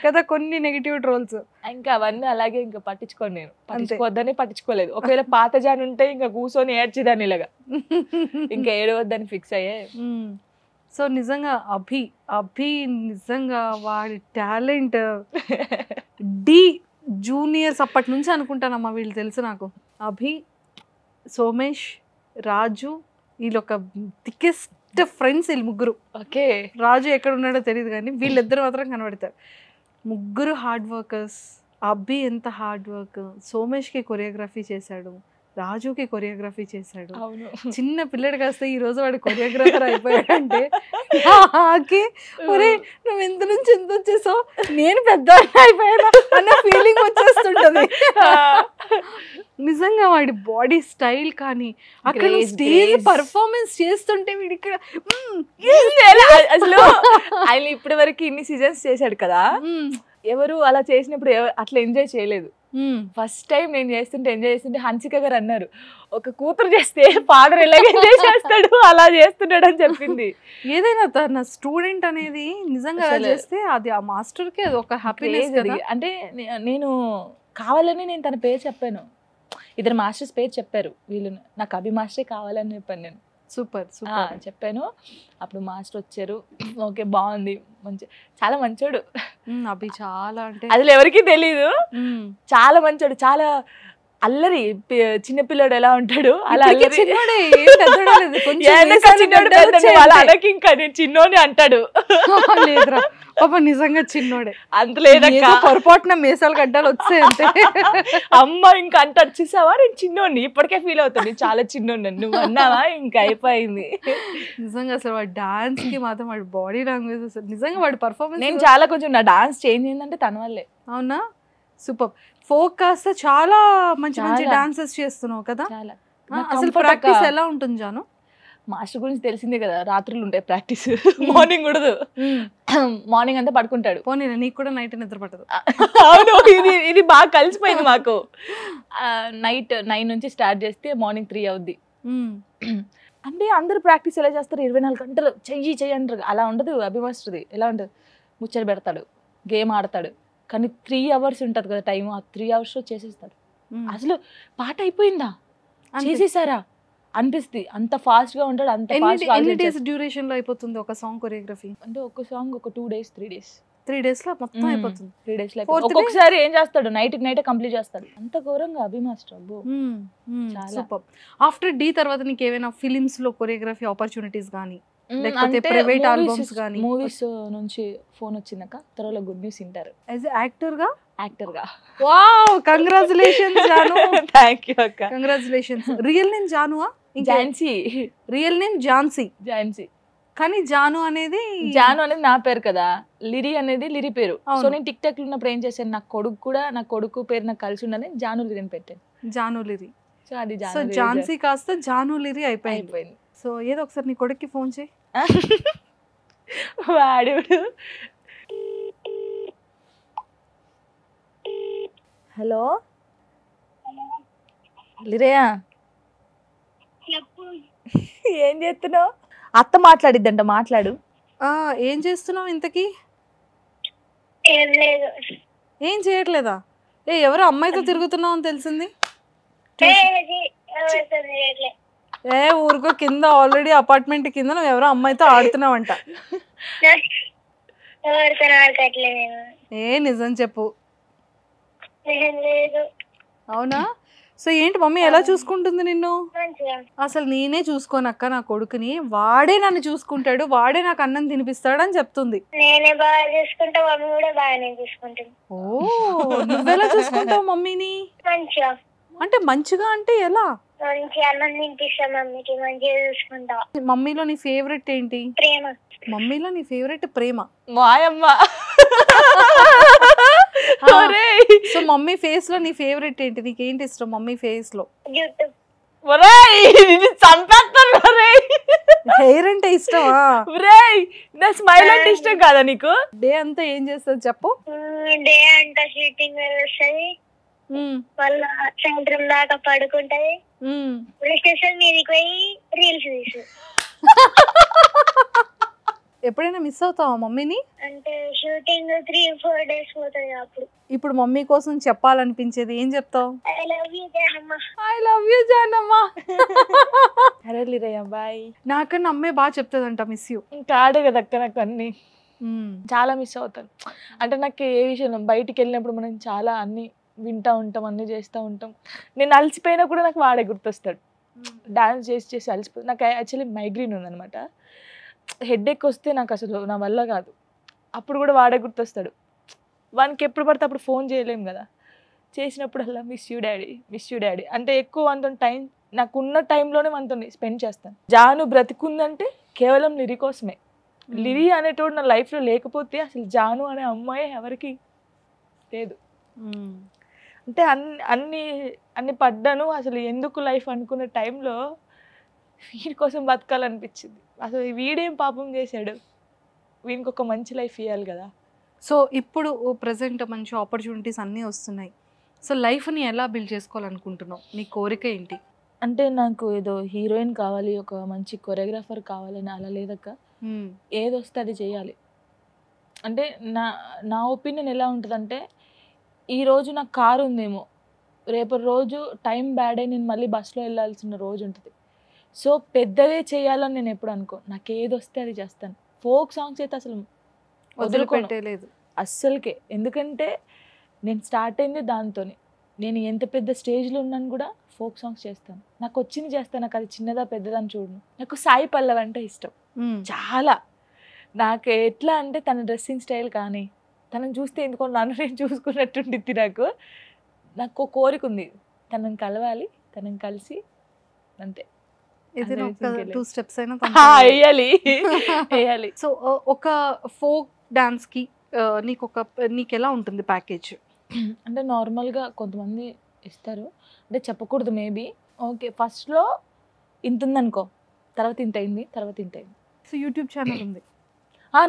కదా, కొన్ని నెగిటివ్ ట్రోల్స్. ఇంకా అవన్నీ అలాగే ఇంకా పట్టించుకోను, నేను పట్టించుకోవద్దని పట్టించుకోలేదు. ఒకవేళ పాత జాన్ ఉంటే ఇంకా కూర్చొని ఏడ్చేదాన్ని ఇలాగా, ఇంకా ఏడవద్దని ఫిక్స్ అయ్యే. సో నిజంగా అభి నిజంగా వాడి టాలెంట్ డి జూనియర్స్ అప్పటి నుంచి అనుకుంటానమ్మా వీళ్ళు తెలుసు నాకు. అభి, సోమేష్, రాజు, వీళ్ళు ఒక థికెస్ట్ ఫ్రెండ్స్ వీళ్ళు ముగ్గురు. ఓకే, రాజు ఎక్కడ ఉన్నాడో తెలియదు కానీ వీళ్ళిద్దరు మాత్రం కనబడతారు. ముగ్గురు హార్డ్ వర్కర్స్. అభి ఎంత హార్డ్ వర్క్, సోమేష్కి కొరియోగ్రఫీ చేశాడు, రాజుకి కొరియోగ్రఫీ చేశాడు. చిన్న పిల్లడు కాస్త ఈ రోజు వాడు కొరియోగ్రాఫర్ అయిపోయాడంటే ఒరే నువ్వు ఎంత నుంచి ఎంత వచ్చేసావు, నేను పెద్ద అయిపోయాను అన్న ఫీలింగ్ వచ్చేస్తుంటది. నిజంగా వాడి బాడీ స్టైల్ కానీ అక్కడ స్టేజ్ పర్ఫార్మెన్స్ చేస్తుంటే వీడి ఇక్కడ అసలు ఆయన ఇప్పటి వరకు ఇన్ని సీజన్స్ చేశాడు కదా, ఎవరు అలా చేసినప్పుడు అట్లా ఎంజాయ్ చేయలేదు. ఫస్ట్ టైం నేను ఎంజాయ్ చేస్తుంటే హన్సిక గారు అన్నారు, ఒక కూతురు చేస్తే ఫాదర్ ఎలాగ ఎంజాయ్ చేస్తాడు అలా చేస్తున్నాడు అని చెప్పింది. ఏదైనా తన స్టూడెంట్ అనేది నిజంగా చేస్తే అది ఆ మాస్టర్ కి అది ఒక హ్యాపీనెస్. అంటే నేను కావాలని నేను తన పేరు చెప్పాను, ఇద్దరు మాస్టర్స్ పేరు చెప్పారు వీళ్ళు, నాకు అభి మాస్టరే కావాలని చెప్పాను నేను. సూపర్ చెప్పాను. అప్పుడు మాస్టర్ వచ్చారు, ఓకే బాగుంది, మంచి చాలా మంచోడు అభి. చాలా అంటే అసలు ఎవరికి తెలీదు, చాలా మంచోడు, చాలా అల్లరి. చిన్నపిల్లడు ఎలా ఉంటాడు అలా ఇంకా నేను చిన్నోని అంటాడు. లేదురా పాప నిజంగా చిన్నోడే, అంత లేదా పొరపాటున మీసాలు గడ్డాలు వచ్చాయి అంతే. అమ్మ ఇంకా అంటాడు, చూసావా నేను చిన్నోడిని, ఇప్పటికే ఫీల్ అవుతుంది చాలా చిన్నోడిని, నువ్వు అన్నావా ఇంకా అయిపోయింది. నిజంగా అసలు వాడి డాన్స్ కి మాత్రం వాడి బాడీ లాంగ్వేజ్ అసలు నిజంగా వాడి పర్ఫార్మెన్స్. నేను చాలా కొంచెం నా డాన్స్ చేంజ్ అయిందంటే తన వల్లే. అవునా, సూపర్. ఫోక్ కాస్త చాలా మంచి మంచి డాన్సెస్ చేస్తున్నావు కదా. అసలు ప్రాక్టీస్ ఎలా ఉంటుంది జాను? మాస్టర్ గురించి తెలిసిందే కదా, రాత్రులు ఉంటాయి ప్రాక్టీస్, మార్నింగ్ ఉండదు. మార్నింగ్ అంతా పడుకుంటాడు. పోనీ నీకు కూడా నైట్ నిద్ర పట్టదు. అవును, ఇది బాగా కలిసిపోయింది మాకు. నైట్ 9 నుంచి స్టార్ట్ చేస్తే మార్నింగ్ 3 అవుద్ది. అంటే అందరు ప్రాక్టీస్ ఎలా చేస్తారు, 24 గంటలు చెయ్యి అంటారు, అలా ఉండదు. అభి మాస్టర్ది ఎలా ఉంటుంది, ముచ్చట పెడతాడు, గేమ్ ఆడతాడు, కానీ 3 hours ఉంటుంది కదా టైం, ఆ 3 hours చేసేస్తాడు. అసలు పాట అయిపోయిందా, చేసేసారా అనిపిస్తుంది, అంత ఫాస్ట్ గా ఉంటాడు. అంత ఎన్ని డేస్ డ్యూరేషన్ లో అయిపోతుంది ఒక సాంగ్ కొరియోగ్రఫీ? అంటే ఒక సాంగ్ ఒక 2 days 3 days 3 days లో మొత్తం అయిపోతుంది. 3 days లో ఒక్కొక్కసారి ఏం చేస్తాడు, నైట్ కంప్లీట్ చేస్తాడు. అంత ఘోరంగా Abhi master. Super. After the తర్వాత నీకు ఏమైనా ఫిలిమ్స్ లో కొరియోగ్రఫీ ఆపర్చునిటీస్ కానీ, లేకపోతే ప్రైవేట్ ఆల్బమ్స్ కానీ? మూవీస్ నుంచి ఫోన్ వచ్చిందాక త్వరలో గుడ్ న్యూస్ వింటారు. యాజ్ యాక్టర్ గా వావ్, కంగ్రాచులేషన్స్ జాను. థాంక్యూ అక్క, కంగ్రాచులేషన్స్. రియల్ నేమ్ జానువా? ఝాన్సీ. Real name Jhansi. కానీ జాను అనేది నా పేరు కదా, లిరి అనేది లిరి పేరు. సో నేను టిక్ టాక్ లో ఉన్నప్పుడు ఏం చేశాను, నా కొడుకు పేరు నాకు కలిసి ఉండని జాను లిరి అని పెట్టాను, జాను లిరి. సో అది ఝాన్సీ కాస్త జాను లిరి అయిపోయింది. సో ఏదో ఒకసారి నీ కొడుక్కి ఫోన్ చేయి. వాడు హలో లిరియా, ఏం చేస్తున్నావు? అత్త మాట్లాడిద్దంట, మాట్లాడు. ఏం చేస్తున్నావు ఇంతకీ? ఏం చేయట్లేదా? ఎవరో అమ్మాయితో తిరుగుతున్నావు అని తెలిసింది. ఊరుకో, కింద ఆల్రెడీ అపార్ట్మెంట్ కింద నువ్వు ఎవరో అమ్మాయితో ఆడుతున్నావంట. నిజం చెప్పు. అవునా? సో ఏంటి మమ్మీ ఎలా చూసుకుంటుంది నిన్ను? అసలు నేనే చూసుకోనక్క నా కొడుకుని, వాడే నన్ను చూసుకుంటాడు, వాడే నాకు అన్నం తినిపిస్తాడు అని చెప్తుంది. నేనే బాగా చూసుకుంటా, మమ్మీ కూడా బాగానే చూసుకుంటుంది. ఓ నువ్వెలా చూసుకుంటావు మమ్మీని? మంచిగా. అంటే మంచిగా అంటే ఎలా? మంచిగా అన్నం తినిపిస్తా, మమ్మీకి మంచిగా చూసుకుంటా. మమ్మీలో నీ ఫేవరెట్ ఏంటి? ప్రేమ. మమ్మీలో నీ ఫేవరెట్ ప్రేమ. మాయమ్మ. సో మమ్మీ ఫేస్ లో నీ ఫేవరెట్ ఏంటి? నీకేంటి ఇష్టం మమ్మీ ఫేస్ లో? జుట్టు. హెయిర్ అంటే ఇష్టమా? నా స్మైల్ అంటే ఇష్టం కాదా నీకు? డే అంతా ఏం చేస్తుంది చెప్పు? డే అంతా షూటింగ్ వస్తుంది, మళ్ళా సాయంత్రం దాకా పడుకుంటది, పోలీస్ స్టేషన్ మీదకి పోయి రీల్స్ తీసు. ఎప్పుడైనా మిస్ అవుతావా మమ్మీని? అంటే షూటింగ్ 3-4 days పోతుంది అప్పుడు. ఇప్పుడు మమ్మీ కోసం చెప్పాలనిపించేది ఏం చెప్తావు? I love you Janamma. I love you Janamma. Bye. నాకన్నా అమ్మే బాగా చెప్తుందంట మిస్ యూ. కాడే కదా అక్క, నాకు అన్ని చాలా మిస్ అవుతాను. అంటే నాకు ఏ విషయం బయటికి వెళ్ళినప్పుడు మనం చాలా అన్ని వింటూ ఉంటాం, అన్ని చేస్తూ ఉంటాం. నేను అలసిపోయినా కూడా నాకు వాడే గుర్తొస్తాడు. డాన్స్ చేసి చేసి అలసిపోయి నాకు యాక్చువల్లీ మైగ్రేన్ ఉందనమాట. హెడేక్ వస్తే నాకు అసలు నా వల్ల కాదు. అప్పుడు కూడా వాడే గుర్తొస్తాడు. వానికి ఎప్పుడు పడితే అప్పుడు ఫోన్ చేయలేము కదా, చేసినప్పుడల్లా miss you daddy, miss you daddy అంటే ఎక్కువ మనతో టైం, నాకున్న టైంలోనే మనతో స్పెండ్ చేస్తాను. జాను బ్రతికుందంటే కేవలం లిరి కోసమే. లిరి అనేటోడు నా లైఫ్లో లేకపోతే అసలు జాను అనే అమ్మాయి ఎవరికి లేదు. అంటే అన్ని అన్ని పడ్డాను. అసలు ఎందుకు లైఫ్ అనుకున్న టైంలో వీడి కోసం బతకాలనిపించింది. అసలు వీడేం పాపం చేశాడు, వీనికి ఒక మంచి లైఫ్ ఇవ్వాలి కదా. సో ఇప్పుడు ప్రజెంట్ మంచి ఆపర్చునిటీస్ అన్నీ వస్తున్నాయి. సో లైఫ్ని ఎలా బిల్డ్ చేసుకోవాలనుకుంటున్నావు? నీ కోరిక ఏంటి? అంటే నాకు ఏదో హీరోయిన్ కావాలి, ఒక మంచి కొరియోగ్రాఫర్ కావాలని అలా లేదక్క. ఏది వస్తే అది చేయాలి. అంటే నా ఒపీనియన్ ఎలా ఉంటుందంటే, ఈరోజు నాకు కారు ఉందేమో, రేపటి రోజు టైం బ్యాడ్ అయి నేను మళ్ళీ బస్సులో వెళ్ళాల్సిన రోజు ఉంటుంది. సో పెద్దవే చేయాలని నేను ఎప్పుడు అనుకో, నాకు ఏది వస్తే అది చేస్తాను. ఫోక్ సాంగ్స్ అయితే అసలు వదిలిపెట్టలేదు అస్సలకే. ఎందుకంటే నేను స్టార్ట్ అయింది దాంతోనే. నేను ఎంత పెద్ద స్టేజ్లో ఉన్నాను కూడా ఫోక్ సాంగ్స్ చేస్తాను. నాకు వచ్చింది చేస్తాను. నాకు అది చిన్నదా పెద్దదని చూడను. నాకు సాయి పల్లవి అంటే ఇష్టం చాలా. నాకు ఎట్లా అంటే తన డ్రెస్సింగ్ స్టైల్ కానీ, తనని చూస్తే ఎందుకో నన్ను నేను చూసుకున్నట్టుండిద్ది. నాకు కోరిక ఉంది, తనని కలవాలి, తనని కలిసి అంతే. ఇది 2 steps అయినా వేయాలి. సో ఒక ఫోక్ డాన్స్కి నీకు ఎలా ఉంటుంది ప్యాకేజ్? అంటే నార్మల్గా కొంతమంది ఇస్తారు, అంటే చెప్పకూడదు మేబీ. ఓకే ఫస్ట్లో ఇంత ఉందనుకో, తర్వాత ఇంత అయింది, తర్వాత ఇంత అయింది. సో యూట్యూబ్ ఛానల్ ఉంది?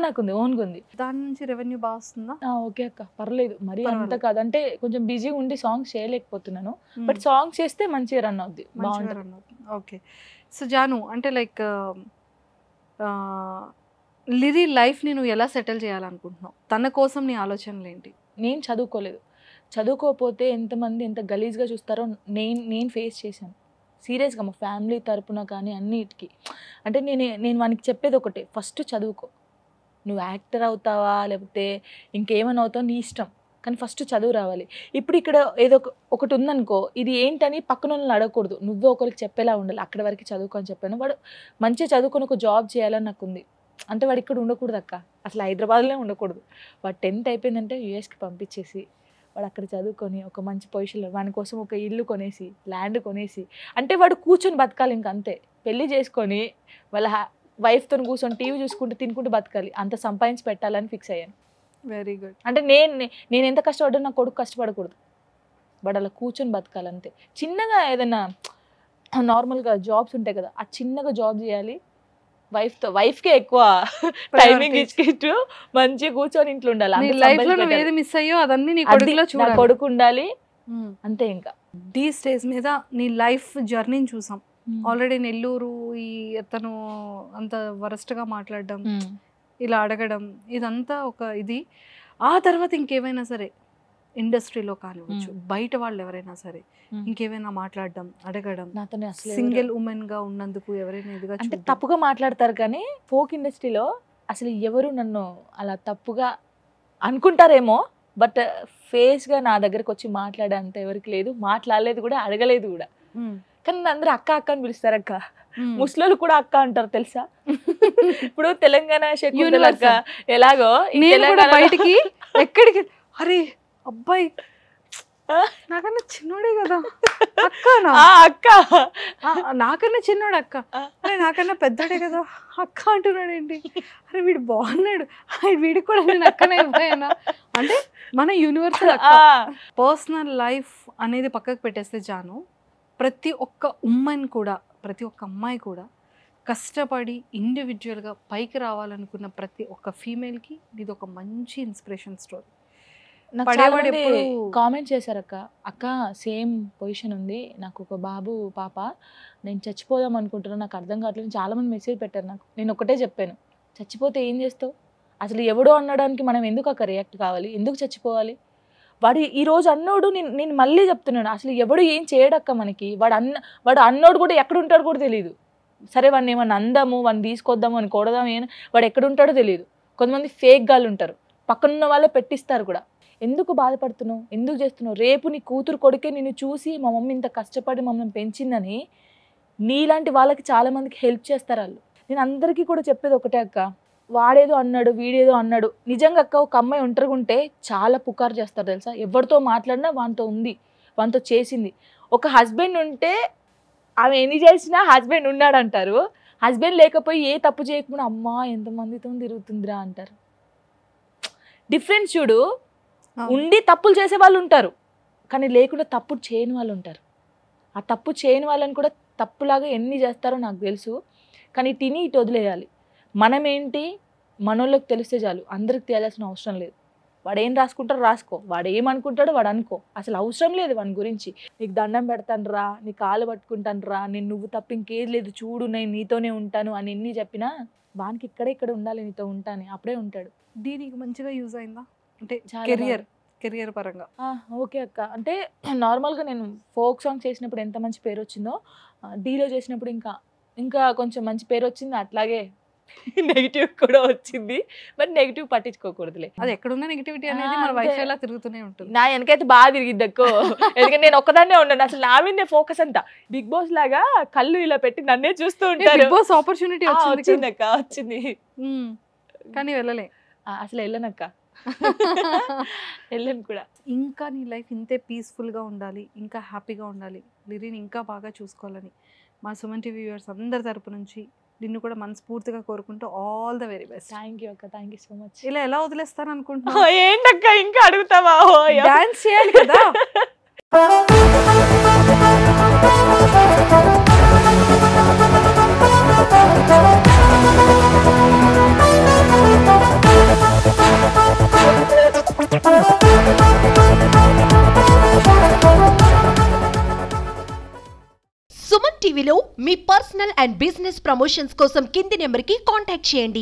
నాకుంది, ఓన్గా ఉంది. దాని నుంచి రెవెన్యూ బాగా వస్తుందా? ఓకే అక్క, పర్లేదు, మరి అంత కాదు. అంటే కొంచెం బిజీగా ఉండి సాంగ్స్ చేయలేకపోతున్నాను, బట్ సాంగ్స్ చేస్తే మంచిగా రన్ అవుద్ది. ఓకే. సో జాను, అంటే లైక్ లిరి లైఫ్ని నువ్వు ఎలా సెటిల్ చేయాలనుకుంటున్నావు? తన కోసం నీ ఆలోచనలు ఏంటి? నేను చదువుకోలేదు, చదువుకోకపోతే ఎంతమంది ఎంత గలీజ్గా చూస్తారో నేను ఫేస్ చేశాను సీరియస్గా. మా ఫ్యామిలీ తరపున కానీ అన్నిటికీ. అంటే నేను వానికి చెప్పేది ఒకటే, ఫస్ట్ చదువుకో. నువ్వు యాక్టర్ అవుతావా లేకపోతే ఇంకేమైనా అవుతావు నీ ఇష్టం, కానీ ఫస్ట్ చదువు రావాలి. ఇప్పుడు ఇక్కడ ఏదో ఒకటి ఉందనుకో, ఇది ఏంటని పక్కన వాళ్ళని అడగకూడదు, నువ్వే ఒకరికి చెప్పేలా ఉండాలి. అక్కడ వరకు చదువుకో అని చెప్పాను. వాడు మంచిగా చదువుకొని ఒక జాబ్ చేయాలని నాకు ఉంది. అంటే వాడు ఇక్కడ ఉండకూడదు అక్క, అసలు హైదరాబాద్లోనే ఉండకూడదు. వాడు 10th అయిపోయిందంటే యూఎస్కి పంపించేసి వాడు అక్కడ చదువుకొని ఒక మంచి పొజిషన్లో, వాని కోసం ఒక ఇల్లు కొనేసి, ల్యాండ్ కొనేసి, అంటే వాడు కూర్చొని బతకాలి. ఇంక అంతే, పెళ్ళి చేసుకొని వాళ్ళ వైఫ్తో కూర్చొని టీవీ చూసుకుంటూ తినుకుంటూ బతకాలి. అంత సంపాదించి పెట్టాలని ఫిక్స్ అయ్యాను. Very good. అంటే నేను ఎంత కష్టపడ్డా నా కొడుకు కష్టపడకూడదు, బట్ అలా కూర్చొని బతకాలంతే. చిన్నగా ఏదైనా నార్మల్గా జాబ్స్ ఉంటాయి కదా, ఆ చిన్నగా జాబ్ చేయాలి. వైఫ్కే ఎక్కువ టైమింగ్ ఇచ్చుకుంటూ మంచిగా కూర్చొని ఇంట్లో ఉండాలి. ఏది మిస్ అయ్యో అదన్నీ నీ కొడుకులో చూడాలి. కొడుకు ఉండాలి అంతే. ఇంకా ది స్టేజ్ మీద నీ లైఫ్ జర్నీని చూసాం ఆల్రెడీ. నెల్లూరు, ఈ అతను అంత వరస్ట్గా మాట్లాడడం, ఇలా అడగడం, ఇదంతా ఒక ఇది. ఆ తర్వాత ఇంకేమైనా సరే ఇండస్ట్రీలో కానివచ్చు, బయట వాళ్ళు ఎవరైనా సరే ఇంకేమైనా మాట్లాడడం, అడగడం, సింగిల్ ఉమెన్ గా ఉన్నందుకు ఎవరైనా ఇదిగా అంటే తప్పుగా మాట్లాడతారు. కానీ ఫోక్ ఇండస్ట్రీలో అసలు ఎవరు నన్ను అలా తప్పుగా అనుకుంటారేమో, బట్ ఫేస్ గా నా దగ్గరకు వచ్చి మాట్లాడేంత ఎవరికి లేదు, మాట్లాడలేదు కూడా, అడగలేదు కూడా. కానీ అందరూ అక్క అక్క అని పిలుస్తారు అక్క. ముస్లింలు కూడా అక్క అంటారు తెలుసా. ఇప్పుడు తెలంగాణ శకుంతల అక్క ఎలాగో బయటికి ఎక్కడికి అరే అబ్బాయి నాకన్నా చిన్నోడే కదా అక్క, నాకన్నా చిన్నోడు అక్క, అరే నాకన్నా పెద్దోడే కదా అక్క అంటున్నాడు ఏంటి, అరే వీడు బాగున్నాడు, వీడికి కూడా నేను అక్కనే అయిపోయానా అంటే మన యూనివర్సల్ పర్సనల్ లైఫ్ అనేది పక్కకు పెట్టేస్తే జాను, ప్రతి ఒక్క ఉమ్మని కూడా, ప్రతి ఒక్క అమ్మాయి కూడా కష్టపడి ఇండివిజువల్గా పైకి రావాలనుకున్న ప్రతి ఒక్క ఫీమేల్కి ఇది ఒక మంచి ఇన్స్పిరేషన్ స్టోరీ. కామెంట్ చేశారు అక్క, అక్క సేమ్ పొజిషన్ ఉంది, నాకు ఒక బాబు పాప, నేను చచ్చిపోదాం అనుకుంటున్నాను, నాకు అర్థం కావట్లేదు. చాలా మంది మెసేజ్ పెట్టారు నాకు. నేను ఒకటే చెప్పాను, చచ్చిపోతే ఏం చేస్తావు, అసలు ఎవడో అనడానికి మనం ఎందుకు అక్క రియాక్ట్ కావాలి, ఎందుకు చచ్చిపోవాలి. వాడు ఈరోజు అన్నోడు, నేను మళ్ళీ చెప్తున్నాను, అసలు ఎవడు ఏం చేయడక్క మనకి. వాడు అన్నోడు కూడా ఎక్కడ ఉంటాడో కూడా తెలియదు. సరే వాడిని ఏమన్నా అందాము, వాడిని తీసుకొద్దాము అని కొడదాము, వాడు ఎక్కడ ఉంటాడో తెలియదు. కొంతమంది ఫేక్ గాళ్ళు ఉంటారు, పక్కనున్న వాళ్ళే పెట్టిస్తారు కూడా. ఎందుకు బాధపడుతున్నావు, ఎందుకు చేస్తున్నావు, రేపు నీ కూతురు కొడుకే నిన్ను చూసి మా మమ్మీ ఇంత కష్టపడి మమ్మల్ని పెంచిందని నీలాంటి వాళ్ళకి చాలా మందికి హెల్ప్ చేస్తారు వాళ్ళు. నేను అందరికీ కూడా చెప్పేది ఒకటే అక్క, వాడేదో అన్నాడు వీడేదో అన్నాడు. నిజంగా అక్క ఒక అమ్మాయి ఒంటరిగా ఉంటే చాలా పుకారు చేస్తారు తెలుసా. ఎవరితో మాట్లాడినా వానితో ఉంది, వానితో చేసింది. ఒక హస్బెండ్ ఉంటే ఆమె ఎన్ని చేసినా హస్బెండ్ ఉన్నాడు అంటారు. హస్బెండ్ లేకపోయి ఏ తప్పు చేయకుండా అమ్మా ఎంతమందితో తిరుగుతుందిరా అంటారు. డిఫరెన్స్ చూడు. ఉండి తప్పులు చేసే వాళ్ళు ఉంటారు, కానీ లేకుండా తప్పు చేయని వాళ్ళు ఉంటారు. ఆ తప్పు చేయని వాళ్ళని కూడా తప్పులాగా ఎన్ని చేస్తారో నాకు తెలుసు, కానీ తిని ఇటు వదిలేయాలి. మనమేంటి మనోళ్ళకి తెలిస్తే చాలు, అందరికి తెలియాల్సిన అవసరం లేదు. వాడు ఏం రాసుకుంటారో రాసుకో, వాడు ఏమనుకుంటాడో వాడు అనుకో, అసలు అవసరం లేదు వాని గురించి. నీకు దండం పెడతాను రా, నీ కాలు పట్టుకుంటాను రా, నేను నువ్వు తప్ప ఇంకేది లేదు చూడు, నేను నీతోనే ఉంటాను అని ఎన్ని చెప్పినా వానికి ఇక్కడ ఉండాలి, నీతో ఉంటాను, అప్పుడే ఉంటాడు. దీనికి మంచిగా యూజ్ అయిందా అంటే కెరియర్ పరంగా? ఓకే అక్క. అంటే నార్మల్గా నేను ఫోక్ సాంగ్ చేసినప్పుడు ఎంత మంచి పేరు వచ్చిందో, డీలో చేసినప్పుడు ఇంకా కొంచెం మంచి పేరు వచ్చింది. అట్లాగే నెగిటివ్ కూడా వచ్చింది, బట్ నెగిటివ్ పట్టించుకోకూడదులే. అది ఎక్కడున్న నెగిటివిటీ అనేది మన వైఫ్ ఎలా తిరుగుతూనే ఉంటుంది. నా వెనకైతే బాగా తిరిగిద్ది అక్కో, ఎందుకంటే నేను ఒక్కదాన్నే ఉన్నాను, అసలు నా మీద ఫోకస్ అంతా. బిగ్ బాస్ లాగా కళ్ళు ఇలా పెట్టి నన్నే చూస్తూ ఉంటారు. బిగ్ బాస్ ఆపర్చునిటీ వచ్చింది అక్క, వచ్చింది, కానీ వెళ్ళలే. అసలు వెళ్ళనక్క, వెళ్ళను కూడా. ఇంకా నీ లైఫ్ ఇంతే పీస్ఫుల్గా ఉండాలి, ఇంకా హ్యాపీగా ఉండాలి, లిరిని ఇంకా బాగా చూసుకోవాలని మా సుమన్ టీవీ వ్యూవర్స్ అందరి తరపు నుంచి నిన్ను కూడా మనస్ఫూర్తిగా కోరుకుంటూ all the very best. Thank you అక్క, థ్యాంక్ యూ సో మచ్. ఇలా ఎలా వదిలేస్తాను అనుకుంటున్నా? ఏంటక్క ఇంకా అడుగుతావా? డాన్స్ చేయాలి కదా. సుమన్ టీవీలో మీ పర్సనల్ అండ్ బిజినెస్ ప్రమోషన్స్ కోసం కింది నెంబర్కి కాంటాక్ట్ చేయండి.